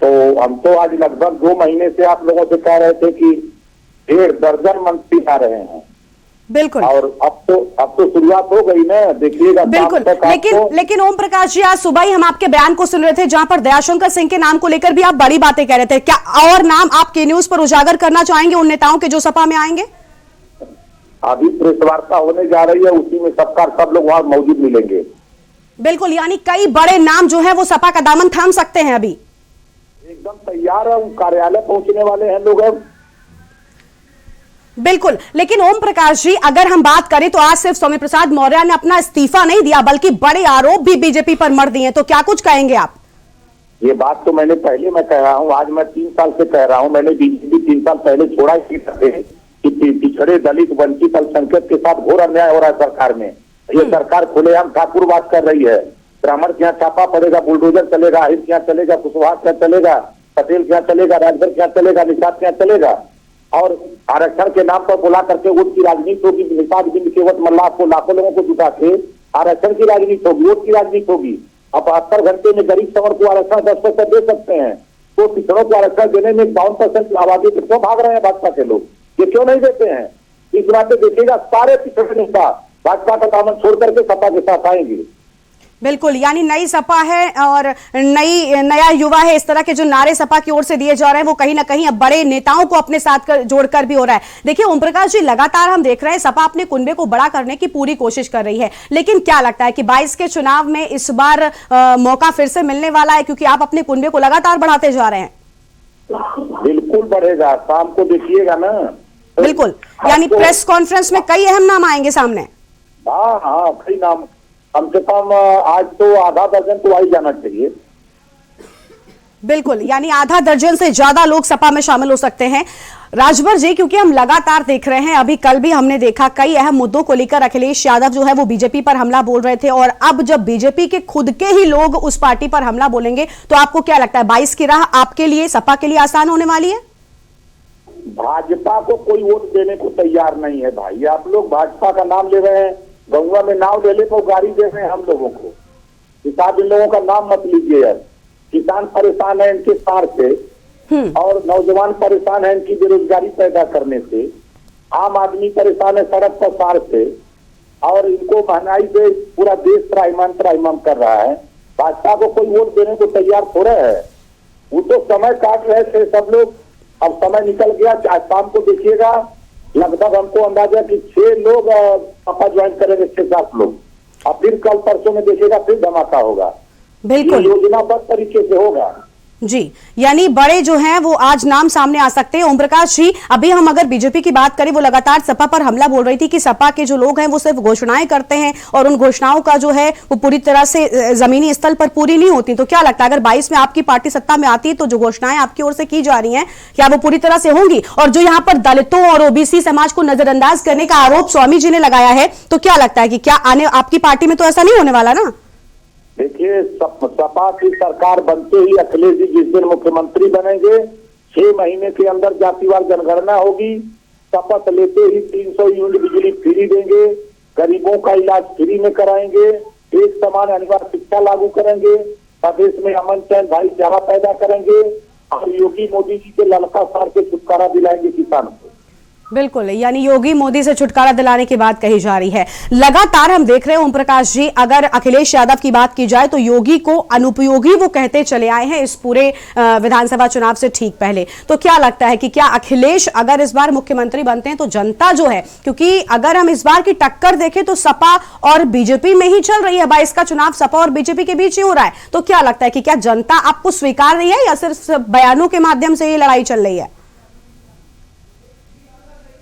तो हम तो आज लगभग 2 महीने से आप लोगों से कह रहे थे कि 1.5 दर्जन मंत्री आ रहे हैं। बिल्कुल। और अब तो शुरुआत हो गई ना, देखिएगा। बिल्कुल, लेकिन ओम प्रकाश जी, आज सुबह ही हम आपके बयान को सुन रहे थे जहां पर दयाशंकर सिंह के नाम को लेकर भी आप बड़ी बातें कह रहे थे। क्या और नाम आप के न्यूज पर उजागर करना चाहेंगे उन नेताओं के जो सपा में आएंगे? अभी प्रेस वार्ता होने जा रही है, उसी में सब लोग वहां मौजूद मिलेंगे। बिल्कुल, यानी कई बड़े नाम जो है वो सपा का दामन थाम सकते हैं। अभी एकदम तैयार है, कार्यालय पहुंचने वाले हैं लोग। बिल्कुल, लेकिन ओम प्रकाश जी, अगर हम बात करें तो आज सिर्फ स्वामी प्रसाद मौर्य ने अपना इस्तीफा नहीं दिया, बल्कि बड़े आरोप भी बीजेपी पर मढ़ दिए, तो क्या कुछ कहेंगे आप? ये बात तो मैंने पहले मैं कह रहा हूँ, आज मैं 3 साल से कह रहा हूँ। मैंने बीजेपी 3 साल पहले छोड़ा ही थे कि पिछड़े, दलित, वंचित, अल्पसंख्यक के साथ घोर अन्याय हो रहा है सरकार में। ये सरकार खुलेआम ठाकुरवाद कर रही है। ब्राह्मण के यहाँ छापा पड़ेगा, बुलडोजर चलेगा, आहिर के यहाँ चलेगा, कुशवाहा के यहाँ चलेगा, पटेल के यहाँ चलेगा, राजभर के यहाँ चलेगा, निषाद के यहाँ चलेगा। और आरक्षण के नाम पर बुला करके वोट की राजनीति होगी। निषाद बिंद केवट मल्लाह को लाखों लोगों को जुटा के आरक्षण की राजनीति होगी, वोट की राजनीति होगी। अब 72 घंटे में गरीब सवर को आरक्षण 10% दे सकते हैं, तो पिछड़ों को आरक्षण देने में 52% आबादी से क्यों भाग रहे हैं भाजपा के लोग? ये क्यों नहीं देते हैं? इस बात से देखिएगा, सारे पिछड़े नेता भाजपा का दामन छोड़ करके सपा के साथ आएंगे। बिल्कुल, यानी नई सपा है और नया युवा है, इस तरह के जो नारे सपा की ओर से दिए जा रहे हैं वो कहीं ना कहीं अब बड़े नेताओं को अपने साथ जोड़कर भी हो रहा है। देखिए ओम प्रकाश जी, लगातार हम देख रहे हैं सपा अपने कुनबे को बड़ा करने की पूरी कोशिश कर रही है, लेकिन क्या लगता है कि 22 के चुनाव में इस बार मौका फिर से मिलने वाला है, क्योंकि आप अपने कुनबे को लगातार बढ़ाते जा रहे हैं? बिल्कुल बढ़ेगा, शाम को देखिएगा ना। बिल्कुल, यानी प्रेस कॉन्फ्रेंस में कई अहम नाम आएंगे सामने। हाँ हाँ, कई नाम, कम से कम आज तो आधा दर्जन तो आ ही जाना चाहिए। बिल्कुल, यानी आधा दर्जन से ज्यादा लोग सपा में शामिल हो सकते हैं। राजभर जी, क्योंकि हम लगातार देख रहे हैं, अभी कल भी हमने देखा कई अहम मुद्दों को लेकर अखिलेश यादव जो है वो बीजेपी पर हमला बोल रहे थे, और अब जब बीजेपी के खुद के ही लोग उस पार्टी पर हमला बोलेंगे तो आपको क्या लगता है 22 की राह आपके लिए, सपा के लिए आसान होने वाली है? भाजपा को कोई वोट देने को तैयार नहीं है भाई। आप लोग भाजपा का नाम ले रहे हैं, गंगा में नाव ले ले तो गाड़ी दे रहे हैं हम लोगों को। किसान, इन लोगों का नाम मत लीजिए यार। किसान परेशान है इनके सार से, और नौजवान परेशान है इनकी बेरोजगारी पैदा करने से, आम आदमी परेशान है सड़क पर सार से, और इनको महंगाई से पूरा देश त्राहिमाम कर रहा है। भाजपा को कोई वोट देने को तैयार थोड़ा है। वो तो समय काट रहे थे सब लोग, अब समय निकल गया। आज शाम को देखिएगा, लगभग हमको अंदाजा कि 6 लोग सपा ज्वाइन करेंगे, 6-7 लोग। अब फिर कल परसों में देखिएगा फिर धमाका होगा। बिल्कुल, योजनाबद्ध तरीके से होगा जी। यानी बड़े जो हैं वो आज नाम सामने आ सकते हैं। ओम प्रकाश जी, अभी हम अगर बीजेपी की बात करें, वो लगातार सपा पर हमला बोल रही थी कि सपा के जो लोग हैं वो सिर्फ घोषणाएं करते हैं और उन घोषणाओं का जो है वो पूरी तरह से जमीनी स्तर पर पूरी नहीं होती। तो क्या लगता है अगर 22 में आपकी पार्टी सत्ता में आती है तो जो घोषणाएं आपकी ओर से की जा रही हैं क्या वो पूरी तरह से होंगी? और जो यहाँ पर दलितों और ओबीसी समाज को नजरअंदाज करने का आरोप स्वामी जी ने लगाया है, तो क्या लगता है कि क्या आने आपकी पार्टी में तो ऐसा नहीं होने वाला ना? देखिए, सपा की सरकार बनते ही अखिलेश जी जिस दिन मुख्यमंत्री बनेंगे, 6 महीने के अंदर जातिवार जनगणना होगी। शपथ लेते ही 300 यूनिट बिजली फ्री देंगे, गरीबों का इलाज फ्री में कराएंगे, एक समान अनिवार्य शिक्षा लागू करेंगे, प्रदेश में अमन चैन भाईचारा पैदा करेंगे, और योगी मोदी जी के ललका सार से छुटकारा दिलाएंगे किसान को। बिल्कुल, यानी योगी मोदी से छुटकारा दिलाने की बात कही जा रही है। लगातार हम देख रहे हैं ओम प्रकाश जी, अगर अखिलेश यादव की बात की जाए तो योगी को अनुपयोगी वो कहते चले आए हैं इस पूरे विधानसभा चुनाव से ठीक पहले। तो क्या लगता है कि क्या अखिलेश अगर इस बार मुख्यमंत्री बनते हैं तो जनता जो है, क्योंकि अगर हम इस बार की टक्कर देखें तो सपा और बीजेपी में ही चल रही है, 22 का चुनाव सपा और बीजेपी के बीच ही हो रहा है, तो क्या लगता है कि क्या जनता आपको स्वीकार रही है या सिर्फ बयानों के माध्यम से ये लड़ाई चल रही है?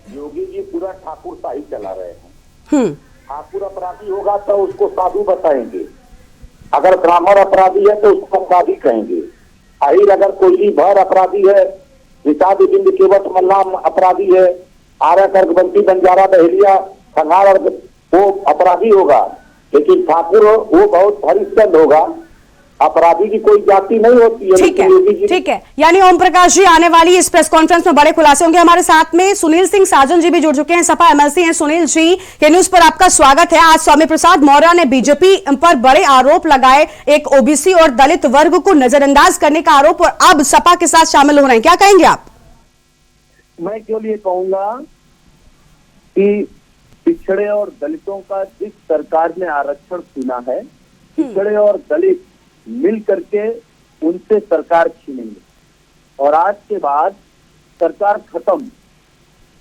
योगी जी पूरा ठाकुर शाही चला रहे हैं। ठाकुर अपराधी होगा तो उसको साधु बताएंगे, अगर ब्राह्मण अपराधी है तो उसको अपराधी कहेंगे, आहिर अगर कोयली भर अपराधी है, विषाद बिंद केवट मल्लाम अपराधी है, आर्य कर्कबंती बंजारा बहेलिया संहार वो अपराधी होगा। लेकिन ठाकुर वो बहुत भरिष्ठ होगा, अपराधी की कोई जाति नहीं होती है। ठीक है, ठीक है। यानी ओम प्रकाश जी, आने वाली इस प्रेस कॉन्फ्रेंस में बड़े खुलासे होंगे। हमारे साथ में सुनील सिंह साजन जी भी जुड़ चुके हैं, सपा एमएलसी हैं। सुनील जी, के न्यूज पर आपका स्वागत है। आज स्वामी प्रसाद मौर्य ने बीजेपी पर बड़े आरोप लगाए, एक ओबीसी और दलित वर्ग को नजरअंदाज करने का आरोप, और अब सपा के साथ शामिल हो रहे हैं, क्या कहेंगे आप? मैं केवल ये कहूंगा कि पिछड़े और दलितों का जिस सरकार ने आरक्षण चुना है, पिछड़े और दलित मिल करके उनसे सरकार छीनेंगे, और आज के बाद सरकार खत्म।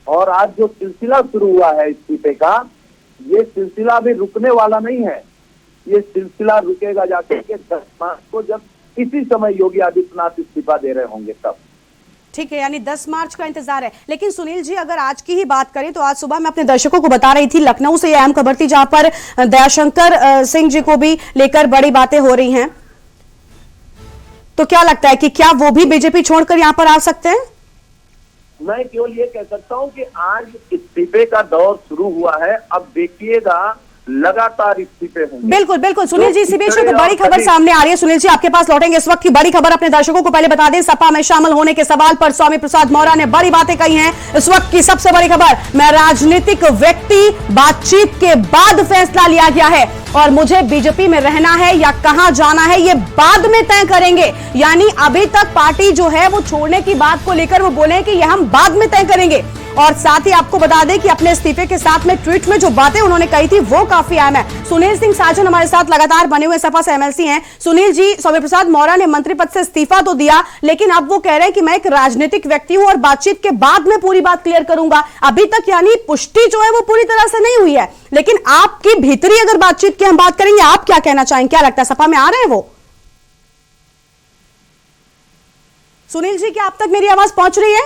और आज जो सिलसिला शुरू हुआ है इस्तीफे का, ये सिलसिला भी रुकने वाला नहीं है। ये सिलसिला रुकेगा जाके 10 मार्च को, जब इसी समय योगी आदित्यनाथ इस्तीफा दे रहे होंगे तब। ठीक है, यानी 10 मार्च का इंतजार है। लेकिन सुनील जी, अगर आज की ही बात करें तो आज सुबह मैं अपने दर्शकों को बता रही थी, लखनऊ से यह अहम खबर थी जहां पर दयाशंकर सिंह जी को भी लेकर बड़ी बातें हो रही हैं। तो क्या लगता है कि क्या वो भी बीजेपी छोड़कर यहां पर आ सकते हैं? मैं केवल ये कह सकता हूं कि आज इस्तीफे का दौर शुरू हुआ है, अब देखिएगा लगातार इस्तीफे होंगे। बिल्कुल बिल्कुल। सुनील जी, इसी बीच में बड़ी खबर सामने आ रही है। सुनील जी, आपके पास लौटेंगे। इस वक्त की बड़ी खबर अपने दर्शकों को पहले बता दें, सपा में शामिल होने के सवाल पर स्वामी प्रसाद मौर्य ने बड़ी बातें कही हैं। इस वक्त की सबसे बड़ी खबर, मैं राजनीतिक व्यक्ति, बातचीत के बाद फैसला लिया गया है और मुझे बीजेपी में रहना है या कहां जाना है ये बाद में तय करेंगे। यानी अभी तक पार्टी जो है वो छोड़ने की बात को लेकर वो बोले कि ये हम बाद में तय करेंगे। और साथ ही आपको बता दें कि अपने इस्तीफे के साथ में ट्वीट में जो बातें उन्होंने कही थी वो काफी अहम है। सुनील सिंह साजन हमारे साथ लगातार बने हुए सपा से एमएलसी हैं। सुनील जी, स्वामी प्रसाद मौर्य ने मंत्री पद से इस्तीफा तो दिया, लेकिन अब वो कह रहे हैं कि मैं एक राजनीतिक व्यक्ति हूं और बातचीत के बाद में पूरी बात क्लियर करूंगा। अभी तक यानी पुष्टि जो है वो पूरी तरह से नहीं हुई है, लेकिन आपकी भीतरी अगर बातचीत की हम बात करेंगे, आप क्या कहना चाहेंगे? क्या लगता है सपा में आ रहे हैं वो? सुनील जी, क्या आप तक मेरी आवाज पहुंच रही है?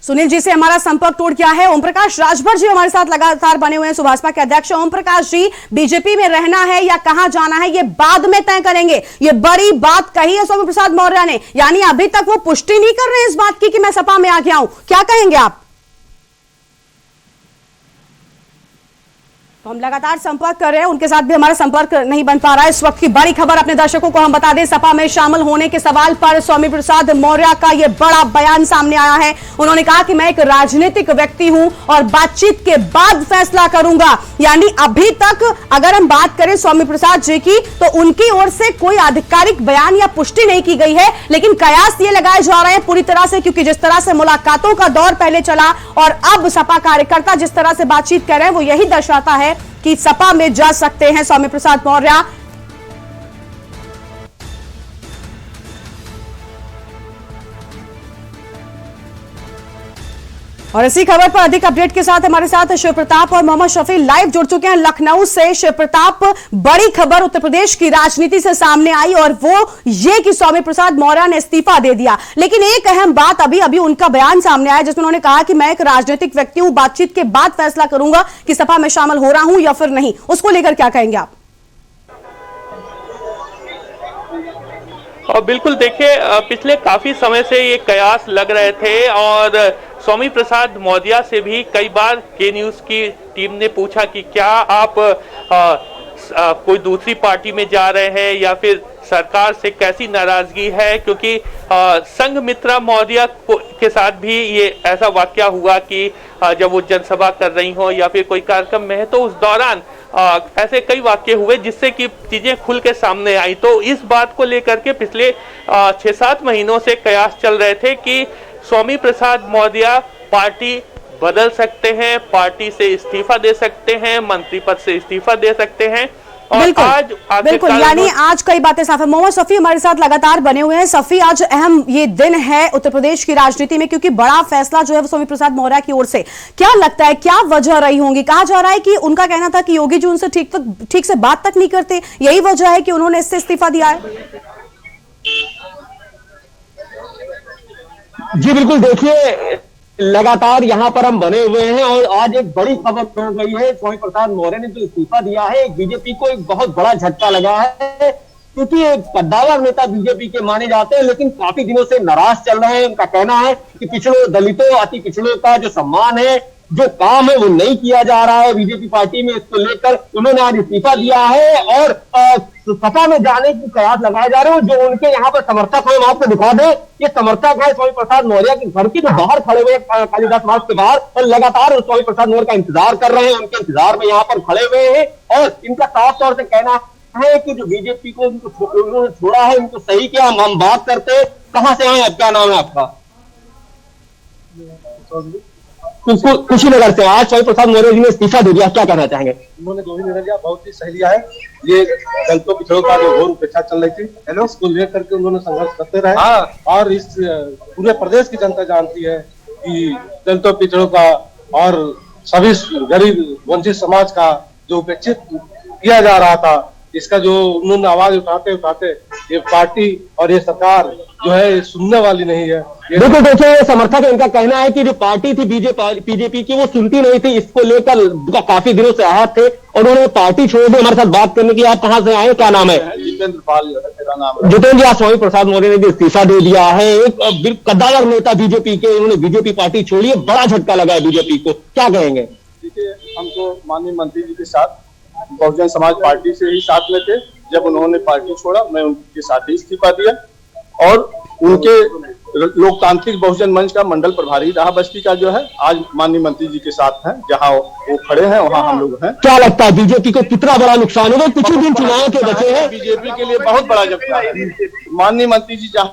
सुनील जी से हमारा संपर्क टूट गया है। ओम प्रकाश राजभर जी हमारे साथ लगातार बने हुए हैं, सुभाषपा के अध्यक्ष। ओम प्रकाश जी, बीजेपी में रहना है या कहां जाना है ये बाद में तय करेंगे, ये बड़ी बात कही है स्वामी प्रसाद मौर्य ने, यानी अभी तक वो पुष्टि नहीं कर रहे इस बात की कि मैं सपा में आ गया हूं। क्या कहेंगे आप? तो हम लगातार संपर्क कर रहे हैं, उनके साथ भी हमारा संपर्क नहीं बन पा रहा है। इस वक्त की बड़ी खबर अपने दर्शकों को हम बता दें, सपा में शामिल होने के सवाल पर स्वामी प्रसाद मौर्य का यह बड़ा बयान सामने आया है। उन्होंने कहा कि मैं एक राजनीतिक व्यक्ति हूं और बातचीत के बाद फैसला करूंगा। यानी अभी तक अगर हम बात करें स्वामी प्रसाद जी की, तो उनकी ओर से कोई आधिकारिक बयान या पुष्टि नहीं की गई है, लेकिन कयास ये लगाए जा रहे हैं पूरी तरह से, क्योंकि जिस तरह से मुलाकातों का दौर पहले चला और अब सपा कार्यकर्ता जिस तरह से बातचीत कर रहे हैं, वो यही दर्शाता है कि सपा में जा सकते हैं स्वामी प्रसाद मौर्य। और इसी खबर पर अधिक अपडेट के साथ हमारे साथ शिव प्रताप और मोहम्मद शफी लाइव जुड़ चुके हैं लखनऊ से। शिव प्रताप, बड़ी खबर उत्तर प्रदेश की राजनीति से सामने आई और वो ये कि स्वामी प्रसाद मौर्य ने इस्तीफा दे दिया, लेकिन एक अहम बात अभी उनका बयान सामने आया जिसमें उन्होंने कहा कि मैं एक राजनीतिक व्यक्ति हूं, बातचीत के बाद फैसला करूंगा कि सपा में शामिल हो रहा हूं या फिर नहीं। उसको लेकर क्या कहेंगे आप? और बिल्कुल देखिए, पिछले काफी समय से ये कयास लग रहे थे और स्वामी प्रसाद मौर्य से भी कई बार के न्यूज की टीम ने पूछा कि क्या आप कोई दूसरी पार्टी में जा रहे हैं या फिर सरकार से कैसी नाराजगी है, क्योंकि संघमित्रा मौर्य के साथ भी ये ऐसा वाकया हुआ कि जब वो जनसभा कर रही हो या फिर कोई कार्यक्रम में है, तो उस दौरान ऐसे कई वाक्य हुए जिससे कि चीजें खुल के सामने आई। तो इस बात को लेकर के पिछले 6-7 महीनों से कयास चल रहे थे कि स्वामी प्रसाद मौर्य पार्टी बदल सकते हैं, पार्टी से इस्तीफा दे सकते हैं, मंत्री पद से इस्तीफा दे सकते हैं। और आज बिल्कुल, यानी आज कई बातें साफ है। मोहम्मद सफी हमारे साथ लगातार बने हुए हैं। सफी, आज अहम ये दिन है उत्तर प्रदेश की राजनीति में, क्योंकि बड़ा फैसला जो है वो स्वामी प्रसाद मौर्य की ओर से। क्या लगता है, क्या वजह रही होंगी? कहा जा रहा है कि उनका कहना था कि योगी जी उनसे ठीक से बात तक नहीं करते, यही वजह है कि उन्होंने इससे इस्तीफा दिया है। जी बिल्कुल, देखिए लगातार यहाँ पर हम बने हुए हैं और आज एक बड़ी खबर हो गई है। स्वामी प्रसाद मौर्य ने जो इस्तीफा दिया है, बीजेपी को एक बहुत बड़ा झटका लगा है, क्योंकि एक कद्दावर नेता बीजेपी के माने जाते हैं, लेकिन काफी दिनों से नाराज चल रहे हैं। उनका कहना है कि पिछड़ों, दलितों, अति पिछड़ों का जो सम्मान है, जो काम है, वो नहीं किया जा रहा है बीजेपी पार्टी में। इसको लेकर उन्होंने आज इस्तीफा दिया है और सपा में जाने की कयास लगाए जा रहे हैं। जो उनके यहाँ पर समर्थक हैं, हम आपको दिखा दें, ये समर्थक है स्वामी प्रसाद मौर्य के घर के जो बाहर खड़े हुए कालिदास मार्ग के बाहर, और लगातार स्वामी प्रसाद मौर्य का इंतजार कर रहे हैं, उनके इंतजार में यहाँ पर खड़े हुए हैं। और इनका साफ तौर से कहना है कि जो बीजेपी को उन्होंने छोड़ा है, उनको सही किया। हम बात करते हैं, कहाँ से आए, क्या नाम है आपका? कुशीनगर से। आज स्वामी प्रसाद मौर्य जी ने इस्तीफा दे दिया, क्या कहना चाहेंगे? उन्होंने जो भी निर्णय लिया बहुत ही सही लिया है। ये दलितों पिछड़ों का जो घोर उपेक्षा चल रही थी, इसको लेकर के उन्होंने संघर्ष करते रहे। और इस पूरे प्रदेश की जनता जानती है कि दलितों पिछड़ों का और सभी गरीब वंचित समाज का जो उपेक्षित किया जा रहा था, इसका जो उन्होंने आवाज उठाते उठाते ये पार्टी और ये सरकार जो है सुनने वाली नहीं है। बिल्कुल, देखिए ये समर्थक है, इनका कहना है कि जो पार्टी थी बीजेपी की, वो सुनती नहीं थी। इसको लेकर काफी दिनों से आहत थे और उन्होंने पार्टी छोड़ दी। हमारे साथ बात करने की, आप कहाँ से आए, क्या नाम है? जितेंद्र पाल मेरा नाम है। जितेंद्र जी, आज स्वामी प्रसाद मौर्य ने भी इस्तीफा दे दिया है। एक कद्दावर नेता बीजेपी के, उन्होंने बीजेपी पार्टी छोड़ी है, बड़ा झटका लगा है बीजेपी को, क्या कहेंगे? देखिए, हम तो माननीय मंत्री जी के साथ बहुजन समाज पार्टी से ही साथ में थे। जब उन्होंने पार्टी छोड़ा, मैं उनके साथ ही इस्तीफा दिया और उनके लोकतांत्रिक बहुजन मंच का मंडल प्रभारी राह बस्ती का जो है आज माननीय मंत्री जी के साथ हैं, जहां वो खड़े हैं वहां हम लोग हैं। क्या लगता है बीजेपी को कितना बड़ा नुकसान होगा? कुछ ही दिन चुनाव के बचे हैं, बीजेपी के लिए बहुत बड़ा झटका है। माननीय मंत्री जी जहां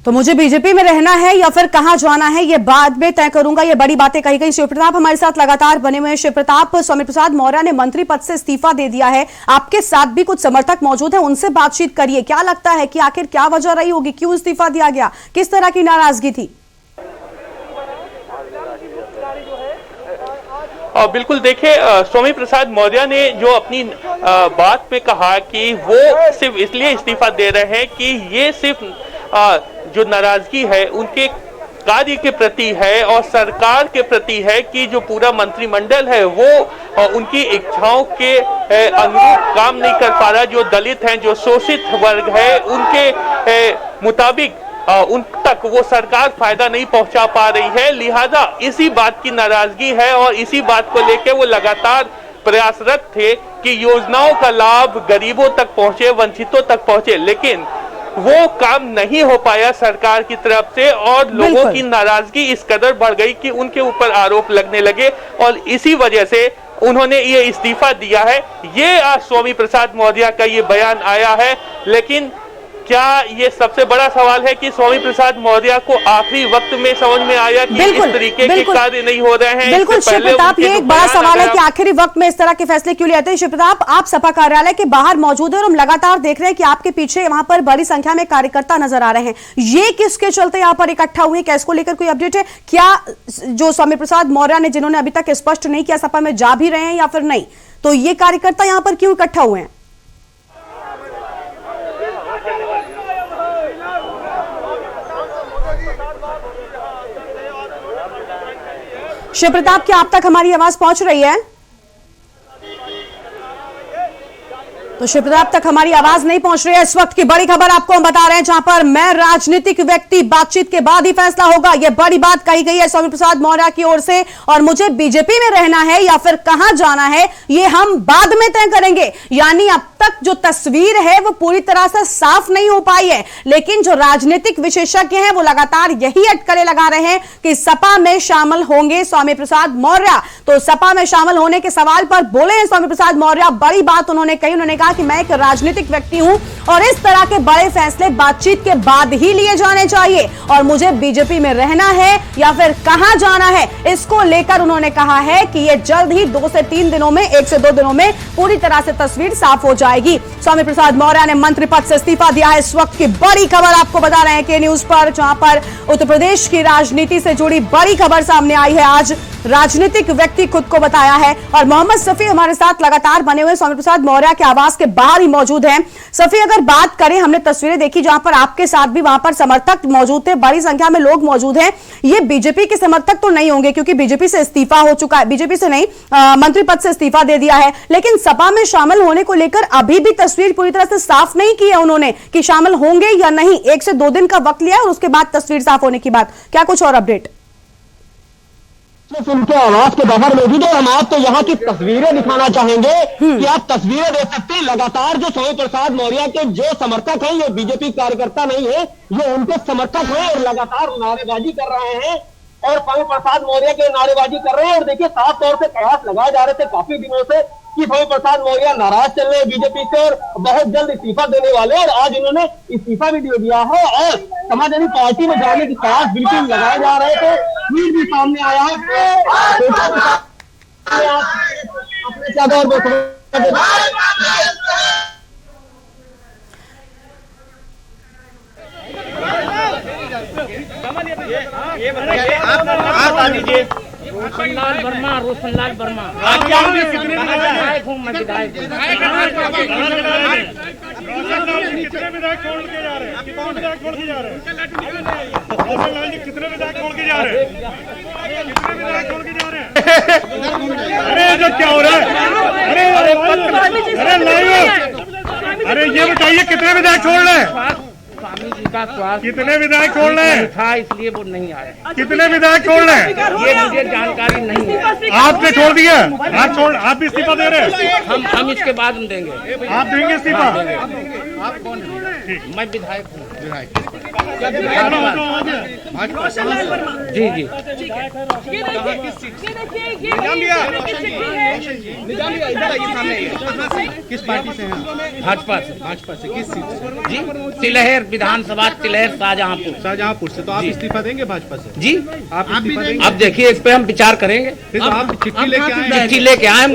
तो मुझे बीजेपी में रहना है या फिर कहां जाना है ये बाद में तय करूंगा, ये बड़ी बातें कही गई। शिव प्रताप हमारे साथ लगातार बने हुए हैं। शिव प्रताप, स्वामी प्रसाद मौर्य ने मंत्री पद से इस्तीफा दे दिया है, आपके साथ भी कुछ समर्थक मौजूद हैं, उनसे बातचीत करिए। क्या लगता है कि आखिर क्या वजह रही होगी, क्यों इस्तीफा दिया गया, किस तरह की नाराजगी थी? बिल्कुल देखिए, स्वामी प्रसाद मौर्य ने जो अपनी बात में कहा कि वो सिर्फ इसलिए इस्तीफा दे रहे हैं कि ये सिर्फ जो नाराजगी है उनके कार्य के प्रति है और सरकार के प्रति है कि जो पूरा मंत्रिमंडल है वो उनकी इच्छाओं के अनुरूप काम नहीं कर पा रहा। जो दलित हैं, जो शोषित वर्ग है, उनके मुताबिक उन तक वो सरकार फायदा नहीं पहुंचा पा रही है। लिहाजा इसी बात की नाराजगी है और इसी बात को लेकर वो लगातार प्रयासरत थे कि योजनाओं का लाभ गरीबों तक पहुंचे, वंचितों तक पहुंचे, लेकिन वो काम नहीं हो पाया सरकार की तरफ से और लोगों की नाराजगी इस कदर बढ़ गई कि उनके ऊपर आरोप लगने लगे और इसी वजह से उन्होंने ये इस्तीफा दिया है। ये आज स्वामी प्रसाद मौर्य का ये बयान आया है, लेकिन क्या ये सबसे बड़ा सवाल है कि स्वामी प्रसाद मौर्य को आखिरी वक्त में समझ में आया कि इस तरीके के कार्य नहीं हो रहे हैं? बिल्कुल शिव प्रताप, ये एक बड़ा सवाल है कि आखिरी वक्त में इस तरह के फैसले क्यों लिए जाते हैं। शिव प्रताप, आप सपा कार्यालय के बाहर मौजूद हैं और हम लगातार देख रहे हैं कि आपके पीछे वहां पर बड़ी संख्या में कार्यकर्ता नजर आ रहे हैं। ये किसके चलते यहाँ पर इकट्ठा हुए, क्या इसको लेकर कोई अपडेट है? क्या जो स्वामी प्रसाद मौर्य ने, जिन्होंने अभी तक स्पष्ट नहीं किया सपा में जा भी रहे हैं या फिर नहीं, तो ये कार्यकर्ता यहाँ पर क्यों इकट्ठा हुए हैं? शिव प्रताप, क्या आप तक हमारी आवाज पहुंच रही है? तो शिव प्रताप तक हमारी आवाज नहीं पहुंच रही है। इस वक्त की बड़ी खबर आपको हम बता रहे हैं, जहां पर मैं राजनीतिक व्यक्ति, बातचीत के बाद ही फैसला होगा। यह बड़ी बात कही गई है स्वामी प्रसाद मौर्य की ओर से और मुझे बीजेपी में रहना है या फिर कहां जाना है ये हम बाद में तय करेंगे। यानी अब तक जो तस्वीर है वो पूरी तरह से साफ नहीं हो पाई है, लेकिन जो राजनीतिक विशेषज्ञ हैं वो लगातार यही अटकलें लगा रहे हैं कि सपा में शामिल होंगे स्वामी प्रसाद मौर्य। तो सपा में शामिल होने के सवाल पर बोले हैं स्वामी प्रसाद मौर्य, बड़ी बात उन्होंने कही। उन्होंने कहा कि मैं एक राजनीतिक व्यक्ति हूं और इस तरह के बड़े फैसले बातचीत के बाद ही लिए जाने चाहिए और मुझे बीजेपी में रहना है या फिर कहां जाना है, इसको लेकर उन्होंने कहा है कि यह जल्द ही 2 से 3 दिनों में, 1 से 2 दिनों में पूरी तरह से तस्वीर साफ हो जाएगी। स्वामी प्रसाद मौर्य ने मंत्री पद से इस्तीफा दिया है। इस वक्त की बड़ी खबर आपको बता रहे हैं के न्यूज पर, जहां पर उत्तर प्रदेश की राजनीति से जुड़ी बड़ी खबर सामने आई है। आज राजनीतिक व्यक्ति खुद को बताया है और मोहम्मद सफी हमारे साथ लगातार बने हुए स्वामी प्रसाद मौर्य के आवास के बाहर ही मौजूद हैं। सफी, अगर बात करें, हमने तस्वीरें देखी जहां पर आपके साथ भी वहां पर समर्थक मौजूद थे, बड़ी संख्या में लोग मौजूद हैं। ये बीजेपी के समर्थक तो नहीं होंगे क्योंकि बीजेपी से इस्तीफा हो चुका है, बीजेपी से नहीं, मंत्री पद से इस्तीफा दे दिया है, लेकिन सपा में शामिल होने को लेकर अभी भी तस्वीर पूरी तरह से साफ नहीं की है उन्होंने कि शामिल होंगे या नहीं। 1 से 2 दिन का वक्त लिया और उसके बाद तस्वीर साफ होने की बात, क्या कुछ और अपडेट? उनके आवास के बाहर मौजूद है। हम आपको यहाँ की तस्वीरें दिखाना चाहेंगे कि आप तस्वीरें देख सकते हैं। लगातार जो स्वामी प्रसाद मौर्य के जो समर्थक हैं, ये बीजेपी कार्यकर्ता नहीं है, ये उनके समर्थक हैं और लगातार नारेबाजी कर रहे हैं और स्वामी प्रसाद मौर्य के नारेबाजी कर रहे हैं। और देखिए, साफ तौर से कयास लगाए जा रहे थे काफी दिनों से कि स्वामी प्रसाद मौर्य नाराज चल रहे हैं बीजेपी से और बहुत जल्द इस्तीफा देने वाले, और आज इन्होंने इस्तीफा भी दे दिया है और समाजवादी पार्टी में जाने की कयास बिल्कुल लगाए जा रहे थे। ट्वीट भी सामने आया है। अपने ज्यादा और रोशनलाल वर्मा, रोशनलाल वर्मा कितने विधायक छोड़ के जा रहे हैं? कितने विधायक छोड़ के जा रहे हैं? रोशनलाल जी कितने विधायक छोड़ के जा रहे हैं? कितने विधायक छोड़ के जा रहे हैं? अरे जो क्या हो रहा है? अरे लाइव, अरे ये बताइए कितने विधायक छोड़ रहे हैं? स्वामी जी का स्वास्थ्य, कितने विधायक छोड़ रहे हैं? था इसलिए वो नहीं आए। कितने विधायक छोड़ रहे हैं? ये मुझे जानकारी नहीं है। आपने छोड़ दिया? आप भी इस्तीफा दे रहे हैं? हम इसके बाद हम देंगे। आप देंगे इस्तीफा? आप कौन है? मैं विधायक हूँ। जी जी, किस पार्टी से हैं? भाजपा से। भाजपा से किस सीट से? जी, तिलहर विधानसभा, तिलहर शाहजहांपुर। शाहजहांपुर से। तो आप इस्तीफा देंगे भाजपा से? जी, आप इस्तीफा देंगे? अब देखिए, इस पे हम विचार करेंगे। फिर तो आप चिट्ठी लेके आए? चिट्ठी लेके आए,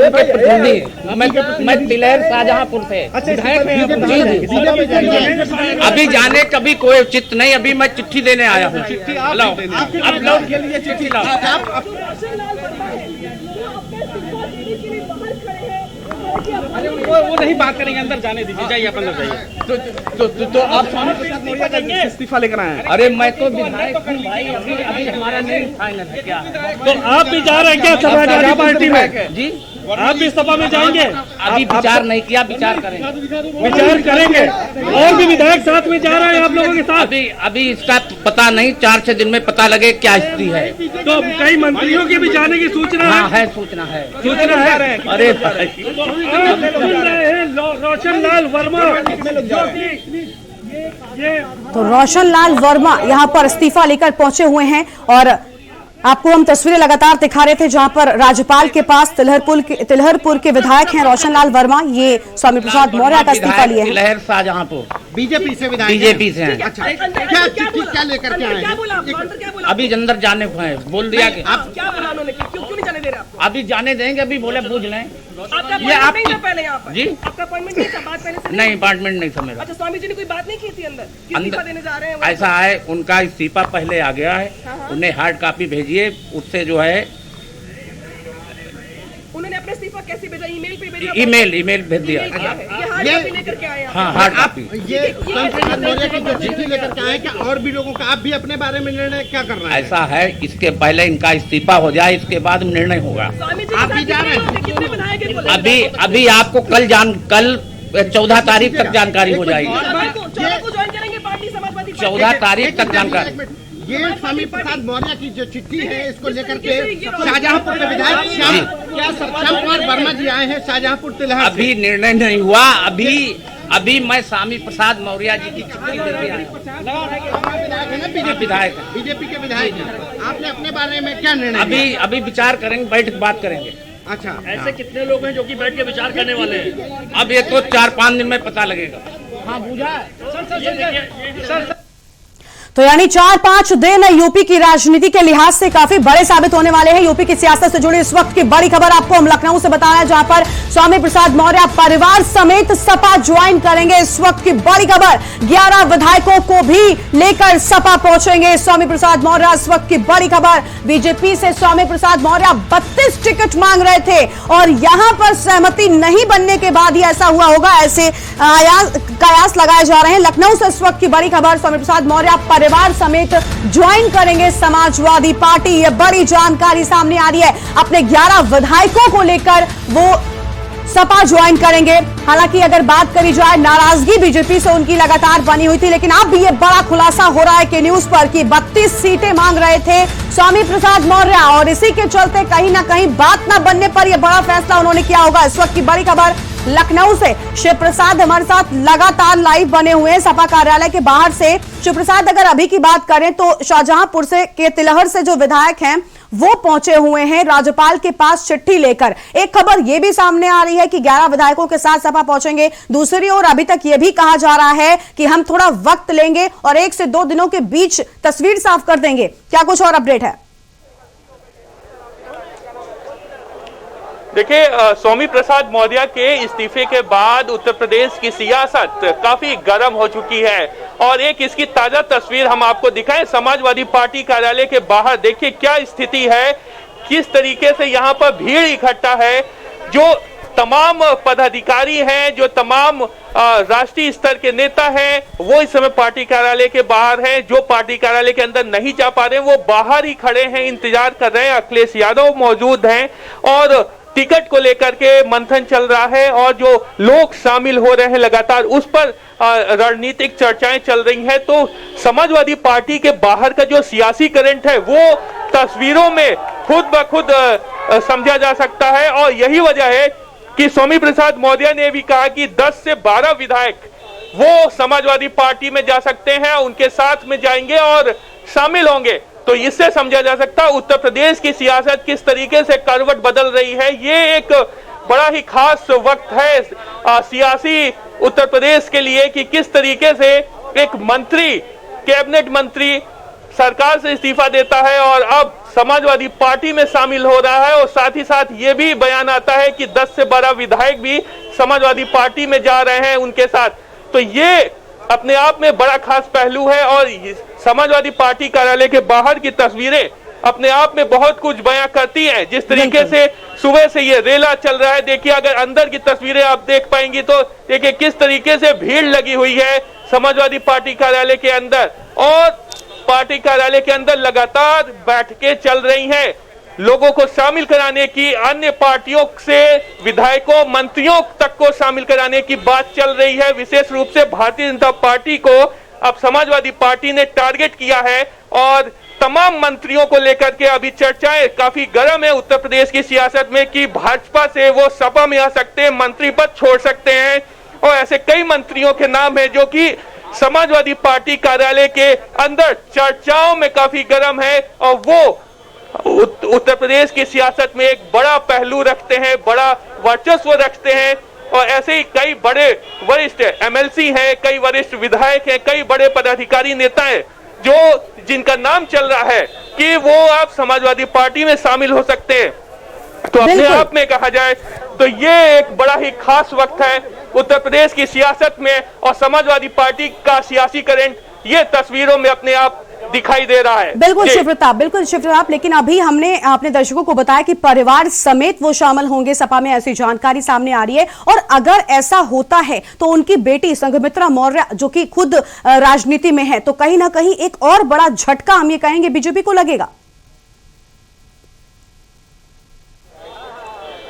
मैं तिलहर शाहजहांपुर से। अभी जाने कभी कोई उचित नहीं, अभी मैं चिट्ठी देने आया हूँ। अब लोग के लिए चिट्ठी लाओ। वो नहीं बात करेंगे, अंदर जाने दीजिए, जाइए आप अंदर जाइए। तो आप स्वामी प्रसाद मौर्य का इस्तीफा लेकर आए हैं? अरे मैं तो विधायक हूँ भाई, अभी हमारा नहीं फाइनल है क्या? तो आप भी जा रहे हैं क्या समाजवादी पार्टी में? जी आप भी सभा में जाएंगे? अभी विचार नहीं किया, विचार करेंगे। विचार करेंगे। और भी विधायक साथ में जा रहे हैं आप लोगों के साथ? अभी इसका पता नहीं, 4-6 दिन में पता लगे क्या स्थिति है। तो कई मंत्रियों के भी जाने की सूचना है? हाँ है, सूचना है। अरे सुन रहे हैं रोशन लाल वर्मा, तो रोशन लाल वर्मा यहां पर इस्तीफा लेकर पहुंचे हुए हैं और आपको हम तस्वीरें लगातार दिखा रहे थे जहां पर राज्यपाल के पास तिलहरपुर के विधायक हैं रोशन लाल वर्मा। ये स्वामी प्रसाद मौर्य का इस्तीफा लिए हैं। तिलहर शाहजहांपुर बीजेपी से विधायक, बीजेपी से हैं। अच्छा, क्या चिट्ठी क्या लेकर के आए हैं? अभी अंदर जाने को है, बोल दिया कि आप क्या बोला उन्होंने, क्यों नहीं जाने दे रहे आपको? अभी जाने देंगे, अभी बोले पूछ लें। ये आपकी पहले यहाँ पर जी आपका अपॉइंटमेंट नहीं था, बात पहले से नहीं, अपॉइंटमेंट नहीं था मेरा। अच्छा, स्वामी जी ने कोई बात नहीं की थी अंदर इस्तीफा देने जा रहे हैं? ऐसा है, उनका इस्तीफा पहले आ गया है, उन्हें हार्ड कॉपी भेजिए, उससे जो है उन्होंने अपना इस्तीफा कैसे भेजा? ईमेल पे भेजा? ईमेल भेज दिया। ये लेकर के आए हैं? हाँ, हार्ड कॉपी। ये स्वामी प्रसाद मौर्य की जो चिट्ठी लेकर के आए, क्या और भी लोगों का आप भी अपने बारे में निर्णय क्या कर रहे हैं? ऐसा है, इसके पहले इनका इस्तीफा हो जाए, इसके बाद निर्णय होगा। आप भी जा रहे हैं? अभी आपको कल 14 तारीख तक जानकारी हो जाएगी। 14 तारीख तक जानकारी। ये स्वामी प्रसाद मौर्य की जो चिट्ठी है, इसको लेकर के शाहजहांपुर के विधायक श्याम कुमार वर्मा जी आए हैं शाहजहांपुर तिलहर। अभी निर्णय नहीं हुआ, अभी मैं स्वामी प्रसाद मौर्य जी की चिट्ठी लेके आया। विधायक बीजेपी के विधायक हैं। आपने अपने बारे में क्या निर्णय? अभी विचार करेंगे, बैठ के बात करेंगे। अच्छा, ऐसे कितने लोग हैं जो कि बैठ के विचार करने वाले हैं? अब ये तो 4-5 दिन में पता लगेगा। हाँ, बुझा सर। तो यानी 4-5 दिन यूपी की राजनीति के लिहाज से काफी बड़े साबित होने वाले हैं। यूपी की सियासत से जुड़ी इस वक्त की बड़ी खबर आपको हम लखनऊ से बता रहे हैं, जहां पर स्वामी प्रसाद मौर्य परिवार समेत सपा ज्वाइन करेंगे। इस वक्त की बड़ी खबर, 11 विधायकों को भी लेकर सपा पहुंचेंगे स्वामी प्रसाद मौर्य। इस वक्त की बड़ी खबर, बीजेपी से स्वामी प्रसाद मौर्य 32 टिकट मांग रहे थे और यहां पर सहमति नहीं बनने के बाद ही ऐसा हुआ होगा, ऐसे कयास लगाए जा रहे हैं। लखनऊ से इस वक्त की बड़ी खबर, स्वामी प्रसाद मौर्य परिवार समेत ज्वाइन करेंगे समाजवादी पार्टी। यह बड़ी जानकारी सामने आ रही है। अपने 11 विधायकों को लेकर वो सपा ज्वाइन करेंगे। हालांकि अगर बात करी जाए, नाराजगी बीजेपी से उनकी लगातार बनी हुई थी, लेकिन अब भी ये बड़ा खुलासा हो रहा है कि न्यूज पर कि 32 सीटें मांग रहे थे स्वामी प्रसाद मौर्य और इसी के चलते कहीं ना कहीं बात ना बनने पर यह बड़ा फैसला उन्होंने किया होगा। इस वक्त की बड़ी खबर लखनऊ से, शिव प्रसाद हमारे साथ लगातार लाइव बने हुए हैं सपा कार्यालय के बाहर से। शिव प्रसाद, अगर अभी की बात करें तो शाहजहांपुर से के तिलहर से जो विधायक हैं वो पहुंचे हुए हैं राज्यपाल के पास चिट्ठी लेकर। एक खबर यह भी सामने आ रही है कि 11 विधायकों के साथ सपा पहुंचेंगे। दूसरी ओर अभी तक यह भी कहा जा रहा है कि हम थोड़ा वक्त लेंगे और 1 से 2 दिनों के बीच तस्वीर साफ कर देंगे। क्या कुछ और अपडेट है? देखिए, स्वामी प्रसाद मौर्य के इस्तीफे के बाद उत्तर प्रदेश की सियासत काफी गर्म हो चुकी है और एक इसकी ताजा तस्वीर हम आपको दिखाएं। समाजवादी पार्टी कार्यालय के बाहर देखिए क्या स्थिति है, किस तरीके से यहाँ पर भीड़ इकट्ठा है। जो तमाम पदाधिकारी हैं, जो तमाम राष्ट्रीय स्तर के नेता हैं, वो इस समय पार्टी कार्यालय के बाहर हैं। जो पार्टी कार्यालय के अंदर नहीं जा पा रहे वो बाहर ही खड़े हैं, इंतजार कर रहे हैं। अखिलेश यादव मौजूद हैं और टिकट को लेकर के मंथन चल रहा है और जो लोग शामिल हो रहे हैं लगातार उस पर रणनीतिक चर्चाएं चल रही हैं। तो समाजवादी पार्टी के बाहर का जो सियासी करंट है वो तस्वीरों में खुद ब खुद समझा जा सकता है और यही वजह है कि स्वामी प्रसाद मौर्य ने भी कहा कि 10 से 12 विधायक वो समाजवादी पार्टी में जा सकते हैं, उनके साथ में जाएंगे और शामिल होंगे। तो इससे समझा जा सकता है उत्तर प्रदेश की सियासत किस तरीके से करवट बदल रही है। ये एक बड़ा ही खास वक्त है सियासी उत्तर प्रदेश के लिए कि किस तरीके से एक मंत्री, कैबिनेट मंत्री सरकार से इस्तीफा देता है और अब समाजवादी पार्टी में शामिल हो रहा है और साथ ही साथ ये भी बयान आता है कि 10 से 12 विधायक भी समाजवादी पार्टी में जा रहे हैं उनके साथ। तो ये अपने आप में बड़ा खास पहलू है और समाजवादी पार्टी कार्यालय के बाहर की तस्वीरें अपने आप में बहुत कुछ बयां करती हैं। जिस तरीके से सुबह से ये रेला चल रहा है, देखिए अगर अंदर की तस्वीरें आप देख पाएंगी तो देखिए किस तरीके से भीड़ लगी हुई है समाजवादी पार्टी कार्यालय के अंदर, और पार्टी कार्यालय के अंदर लगातार बैठकें चल रही हैं लोगों को शामिल कराने की, अन्य पार्टियों से विधायकों मंत्रियों तक को शामिल कराने की बात चल रही है। विशेष रूप से भारतीय जनता पार्टी को अब समाजवादी पार्टी ने टारगेट किया है और तमाम मंत्रियों को लेकर के अभी चर्चाएं काफी गर्म है उत्तर प्रदेश की सियासत में कि भाजपा से वो सपा में आ सकते हैं, मंत्री पद छोड़ सकते हैं, और ऐसे कई मंत्रियों के नाम है जो कि समाजवादी पार्टी कार्यालय के अंदर चर्चाओं में काफी गर्म है और वो उत्तर प्रदेश की सियासत में एक बड़ा पहलू रखते हैं, बड़ा वर्चस्व रखते हैं। और ऐसे ही कई बड़े वरिष्ठ एमएलसी हैं, कई वरिष्ठ विधायक हैं, कई बड़े पदाधिकारी नेता हैं जो जिनका नाम चल रहा है कि वो आप समाजवादी पार्टी में शामिल हो सकते हैं। तो अपने आप में कहा जाए तो ये एक बड़ा ही खास वक्त है उत्तर प्रदेश की सियासत में, और समाजवादी पार्टी का सियासी करंट ये तस्वीरों में अपने आप दिखाई दे रहा है। बिल्कुल शिव प्रताप, लेकिन अभी हमने अपने दर्शकों को बताया कि परिवार समेत वो शामिल होंगे सपा में, ऐसी जानकारी सामने आ रही है। और अगर ऐसा होता है तो उनकी बेटी संघमित्रा मौर्य जो कि खुद राजनीति में है, तो कहीं ना कहीं एक और बड़ा झटका हम ये कहेंगे बीजेपी को लगेगा।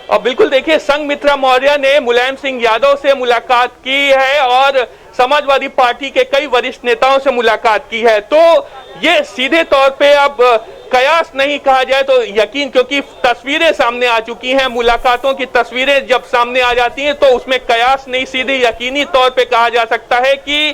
और बिल्कुल देखिए, संघमित्रा मौर्य ने मुलायम सिंह यादव से मुलाकात की है और समाजवादी पार्टी के कई वरिष्ठ नेताओं से मुलाकात की है। तो ये सीधे तौर पे अब कयास नहीं कहा जाए तो यकीन, क्योंकि तस्वीरें सामने आ चुकी हैं, मुलाकातों की तस्वीरें जब सामने आ जाती हैं तो उसमें कयास नहीं, सीधे यकीनी तौर पे कहा जा सकता है कि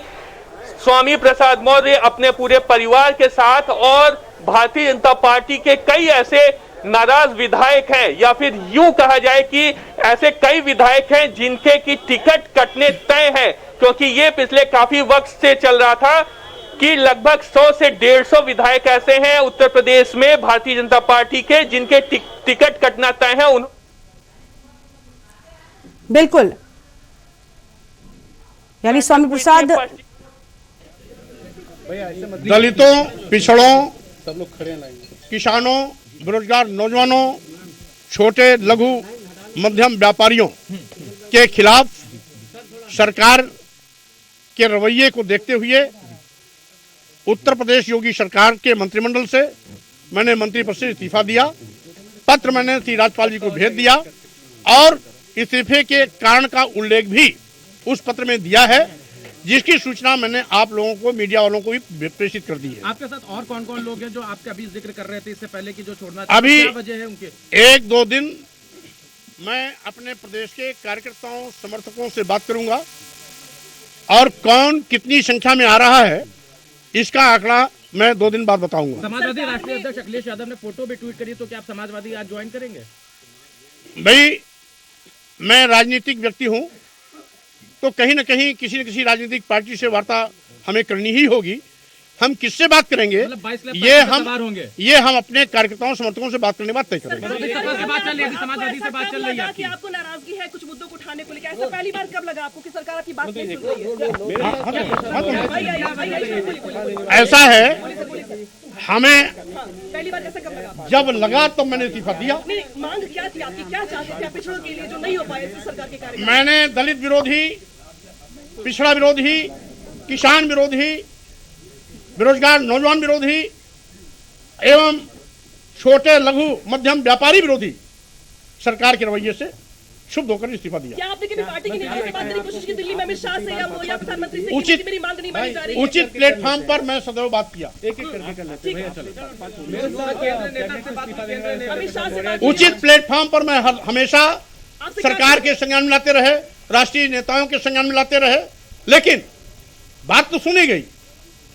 स्वामी प्रसाद मौर्य अपने पूरे परिवार के साथ और भारतीय जनता पार्टी के कई ऐसे नाराज विधायक हैं, या फिर यूं कहा जाए कि ऐसे कई विधायक हैं जिनके की टिकट कटने तय है, क्योंकि ये पिछले काफी वक्त से चल रहा था कि लगभग 100 से 150 विधायक ऐसे हैं उत्तर प्रदेश में भारतीय जनता पार्टी के जिनके टिकट कटना तय है। बिल्कुल, यानी स्वामी प्रसाद दलितों, पिछड़ों, सब लोग खड़े हैं, किसानों, बेरोजगार नौजवानों, छोटे लघु मध्यम व्यापारियों के खिलाफ सरकार के रवैये को देखते हुए उत्तर प्रदेश योगी सरकार के मंत्रिमंडल से मैंने मंत्री पद से इस्तीफा दिया। पत्र मैंने श्री राज्यपाल जी को भेज दिया और इस्तीफे के कारण का उल्लेख भी उस पत्र में दिया है, जिसकी सूचना मैंने आप लोगों को, मीडिया वालों को भी प्रेषित कर दी है। आपके साथ और कौन कौन लोग हैं जो आपके अभी जिक्र कर रहे थे इससे पहले कि जो छोड़ना, अभी क्या वजह है उनके? 1-2 दिन मैं अपने प्रदेश के कार्यकर्ताओं समर्थकों से बात करूंगा और कौन कितनी संख्या में आ रहा है इसका आंकड़ा मैं 2 दिन बाद बताऊंगा। समाजवादी राष्ट्रीय अध्यक्ष अखिलेश यादव ने फोटो भी ट्वीट करी, तो क्या आप समाजवादी आज ज्वाइन करेंगे? भाई, मैं राजनीतिक व्यक्ति हूं तो कहीं न कहीं किसी न किसी राजनीतिक पार्टी से वार्ता हमें करनी ही होगी। हम किससे बात करेंगे ये हम अपने कार्यकर्ताओं समर्थकों से बात करने के बाद तय करेंगे। समाजवादी से बात चल रही है, आपको नाराजगी है कुछ मुद्दों को उठाने को लेकर, ऐसा पहली बार कब लगा आपको कि सरकार आपकी बात नहीं सुन रही है? ऐसा है, हमें पहली बार ऐसा कब लगा? जब लगा तो मैंने इस्तीफा दिया। मांग क्या थी आपकी, क्या चाहते थे पिछड़ों के लिए जो नहीं हो पाए सरकार के कार्य? मैंने दलित विरोधी, पिछड़ा विरोधी, किसान विरोधी, बेरोजगार नौजवान विरोधी एवं छोटे लघु मध्यम व्यापारी विरोधी सरकार के रवैये से शुभ होकर इस्तीफा दिया। क्या आपने कभी पार्टी की नीति से बात करने की कोशिश की दिल्ली में अमित शाह से या प्रधानमंत्री से? उचित मेरी मांग नहीं मानी जा रही है। उचित प्लेटफॉर्म पर मैं सदैव बात किया। एक-एक करके कर लेते हैं, चलो। उचित प्लेटफॉर्म पर मैं हमेशा सरकार के संज्ञान में लाते रहे, राष्ट्रीय नेताओं के संज्ञान में लाते रहे, लेकिन बात तो सुनी गई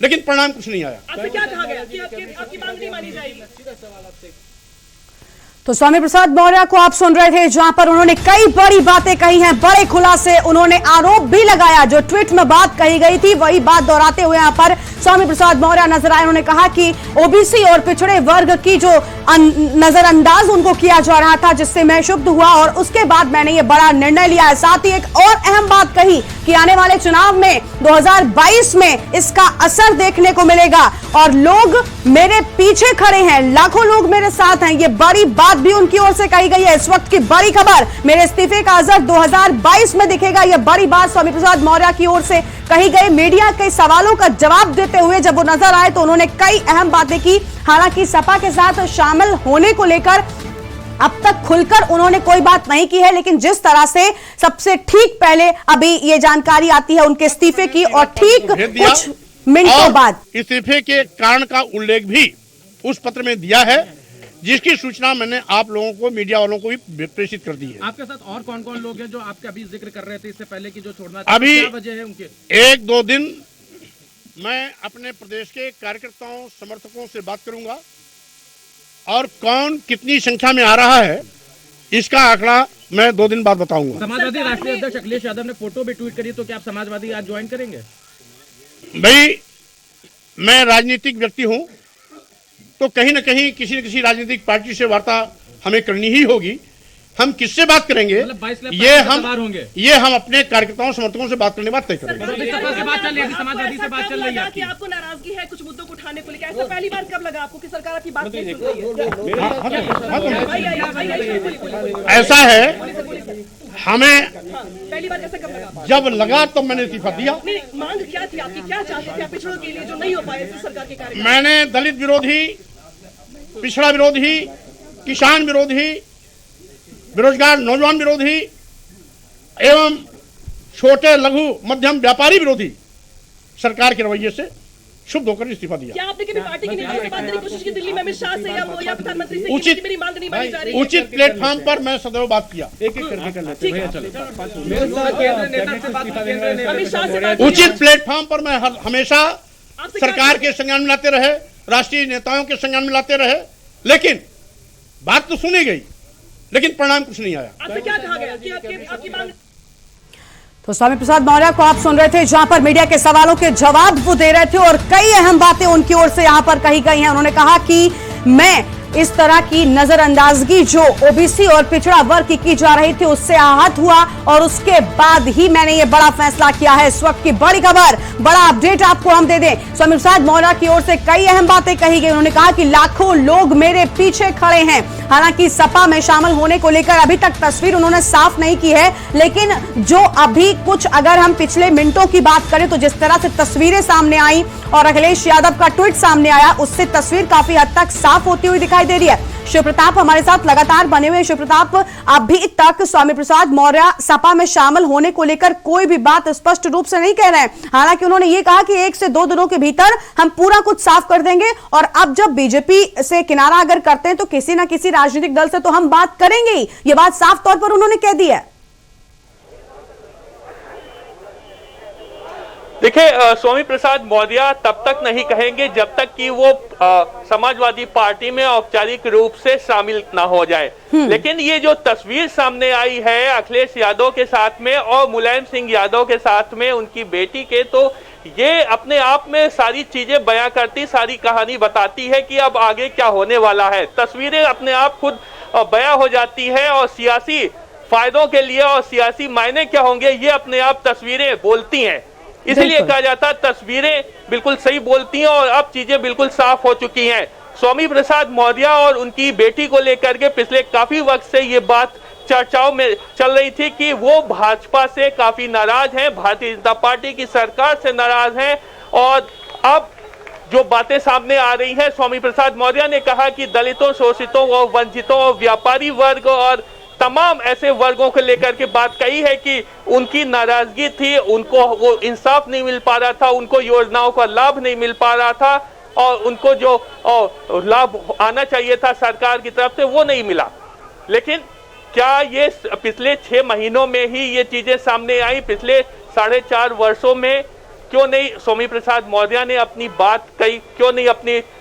लेकिन परिणाम कुछ नहीं आया। आपसे क्या कहा गया कि आपकी मांग नहीं मानी जाएगी? तो स्वामी प्रसाद मौर्य को आप सुन रहे थे, जहां पर उन्होंने कई बड़ी बातें कही हैं, बड़े खुलासे, उन्होंने आरोप भी लगाया। जो ट्वीट में बात कही गई थी वही बात दोहराते हुए यहां पर स्वामी प्रसाद मौर्य नजर आए। उन्होंने कहा कि ओबीसी और पिछड़े वर्ग की जो नजरअंदाज उनको किया जा रहा था, जिससे मैं क्षुब्ध हुआ और उसके बाद मैंने ये बड़ा निर्णय लिया है। साथ ही एक और अहम बात कही कि आने वाले चुनाव में 2022 में इसका असर देखने को मिलेगा और लोग मेरे पीछे खड़े हैं, लाखों लोग मेरे साथ हैं। ये बड़ी बात भी उनकी ओर से कही गई है। इस वक्त की बड़ी खबर, मेरे इस्तीफे का असर 2022 में दिखेगा। यह बड़ी बात स्वामी प्रसाद मौर्य की ओर से कही गई। मीडिया के सवालों का जवाब देते हुए जब वो नजर आए तो उन्होंने कई अहम बातें की। हालांकि सपा के साथ शामिल होने को लेकर अब तक खुलकर उन्होंने कोई बात नहीं की है, लेकिन जिस तरह से सबसे ठीक पहले अभी ये जानकारी आती है उनके इस्तीफे की और ठीक कुछ मिनटों बाद इस्तीफे के कारण का उल्लेख भी उस पत्र में दिया है, जिसकी सूचना मैंने आप लोगों को, मीडिया वालों को भी प्रेषित कर दी है। आपके साथ और कौन कौन लोग हैं जो आपके अभी जिक्र कर रहे थे इससे पहले कि जो छोड़ना अभी क्या वजह है उनके? 1-2 दिन मैं अपने प्रदेश के कार्यकर्ताओं समर्थकों से बात करूंगा और कौन कितनी संख्या में आ रहा है इसका आंकड़ा मैं 2 दिन बाद बताऊंगा। समाजवादी राष्ट्रीय अध्यक्ष अखिलेश यादव ने फोटो भी ट्वीट करी, तो क्या आप समाजवादी आज ज्वाइन करेंगे? भाई, मैं राजनीतिक व्यक्ति हूं, तो कहीं न कहीं किसी न किसी राजनीतिक पार्टी से वार्ता हमें करनी ही होगी। हम किससे बात करेंगे ये हम अपने कार्यकर्ताओं समर्थकों से बात करने बाद तय करेंगे। समाजवादी से बात चल रही है कि आपको नाराजगी है कुछ मुद्दों को उठाने को लेकर, ऐसा पहली बार कब लगा आपको कि सरकार आपकी बात नहीं सुन रही है? ऐसा है, हमें पहली बार कैसे कब लगा? जब लगा तो मैंने इस्तीफा दिया। मांग क्या थी आपकी, क्या चाहते थे पिछड़ों के लिए जो नहीं हो पाए सरकार के कार्य? मैंने दलित विरोधी, पिछड़ा विरोधी, किसान विरोधी, बेरोजगार नौजवान विरोधी एवं छोटे लघु मध्यम व्यापारी विरोधी सरकार के रवैये से शुभ होकर इस्तीफा दिया। क्या आपने कभी पार्टी की नीति से बात करने की कोशिश की दिल्ली में अमित शाह से या प्रधानमंत्री से? उचित मेरी मांग नहीं मानी जा रही है। उचित प्लेटफॉर्म पर मैं सदैव बात किया। एक एक करके कर लेते हैं। उचित प्लेटफॉर्म पर मैं हमेशा सरकार के संज्ञान में लाते रहे, राष्ट्रीय नेताओं के संज्ञान में लाते रहे, लेकिन बात तो सुनी गई, लेकिन परिणाम कुछ नहीं आया। आपसे क्या कहा गया कि आपकी मांग? तो स्वामी प्रसाद मौर्य को आप सुन रहे थे, जहां पर मीडिया के सवालों के जवाब वो दे रहे थे और कई अहम बातें उनकी ओर से यहां पर कही गई हैं। उन्होंने कहा कि मैं इस तरह की नजरअंदाजगी जो ओबीसी और पिछड़ा वर्ग की जा रही थी उससे आहत हुआ और उसके बाद ही मैंने ये बड़ा फैसला किया है। इस वक्त की बड़ी खबर, बड़ा अपडेट आपको हम दे दें। स्वामी प्रसाद मौर्य की ओर से कई अहम बातें कही गई। उन्होंने कहा कि लाखों लोग मेरे पीछे खड़े हैं। हालांकि सपा में शामिल होने को लेकर अभी तक तस्वीर उन्होंने साफ नहीं की है, लेकिन जो अभी कुछ अगर हम पिछले मिनटों की बात करें तो जिस तरह से तस्वीरें सामने आई और अखिलेश यादव का ट्वीट सामने आया, उससे तस्वीर काफी हद तक साफ होती हुई दिखाई दे रही है। शिव प्रताप हमारे साथ लगातार बने हुए। शिव प्रताप, अभी तक स्वामी प्रसाद मौर्य सपा में शामिल होने को लेकर कोई भी बात स्पष्ट रूप से नहीं कह रहे हैं। हालांकि उन्होंने ये कहा कि 1 से 2 दिनों के भीतर हम पूरा कुछ साफ कर देंगे और अब जब बीजेपी से किनारा अगर करते हैं तो किसी ना किसी राजनीतिक दल से तो हम बात करेंगे ही। ये बात साफ तौर पर उन्होंने कह दी है। देखिए, स्वामी प्रसाद मौर्य तब तक नहीं कहेंगे जब तक कि वो समाजवादी पार्टी में औपचारिक रूप से शामिल ना हो जाए। लेकिन ये जो तस्वीर सामने आई है अखिलेश यादव के साथ में और मुलायम सिंह यादव के साथ में उनकी बेटी के, तो ये अपने आप में सारी चीजें बयां करती, सारी कहानी बताती है कि अब आगे क्या होने वाला है। तस्वीरें अपने आप खुद बयां हो जाती है और सियासी फायदों के लिए और सियासी मायने क्या होंगे ये अपने आप तस्वीरें बोलती हैं। इसलिए कहा जाता है तस्वीरें बिल्कुल सही बोलती हैं और अब चीजें बिल्कुल साफ हो चुकी हैं। स्वामी प्रसाद मौर्य और उनकी बेटी को लेकर के पिछले काफी वक्त से ये बात चर्चाओं में चल रही थी कि वो भाजपा से काफी नाराज हैं, भारतीय जनता पार्टी की सरकार से नाराज हैं। और अब जो बातें सामने आ रही हैं, स्वामी प्रसाद मौर्य ने कहा कि दलितों, शोषितों और वंचितों और व्यापारी वर्ग और तमाम ऐसे वर्गों को लेकर के बात कही है कि उनकी नाराजगी थी, उनको वो इंसाफ नहीं मिल पा रहा था, उनको योजनाओं का लाभ नहीं मिल पा रहा था और उनको जो लाभ आना चाहिए था सरकार की तरफ से वो नहीं मिला। लेकिन क्या ये पिछले 6 महीनों में ही ये चीजें सामने आई? पिछले 4.5 वर्षों में क्यों नहीं स्वामी प्रसाद मौर्य ने अपनी बात कही, क्यों नहीं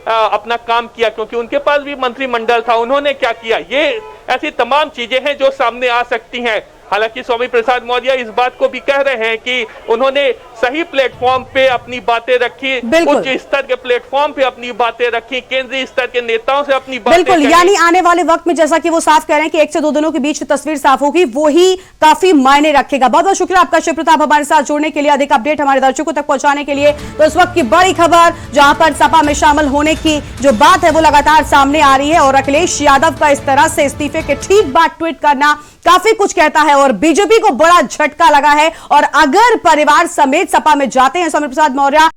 अपना काम किया? क्योंकि उनके पास भी मंत्रिमंडल था, उन्होंने क्या किया? ये ऐसी तमाम चीजें हैं जो सामने आ सकती हैं। हालांकि स्वामी प्रसाद मौर्य इस बात को भी कह रहे हैं कि उन्होंने सही प्लेटफॉर्म पे अपनी बातें रखी, उच्च स्तर के प्लेटफॉर्म पे अपनी बातें रखी, केंद्रीय स्तर के नेताओं से अपनी बातें बिल्कुल, यानी आने वाले वक्त में जैसा कि वो साफ कह रहे हैं कि 1 से 2 दिनों के बीच तस्वीर साफ होगी, वो ही काफी मायने रखेगा। बहुत बहुत शुक्रिया आपका शिव प्रताप हमारे साथ जुड़ने के लिए, अधिक अपडेट हमारे दर्शकों तक पहुंचाने के लिए। तो इस वक्त की बड़ी खबर जहां पर सपा में शामिल होने की जो बात है वो लगातार सामने आ रही है और अखिलेश यादव का इस तरह से इस्तीफे के ठीक बाद ट्वीट करना काफी कुछ कहता है और बीजेपी को बड़ा झटका लगा है। और अगर परिवार समेत सपा में जाते हैं स्वामी प्रसाद मौर्य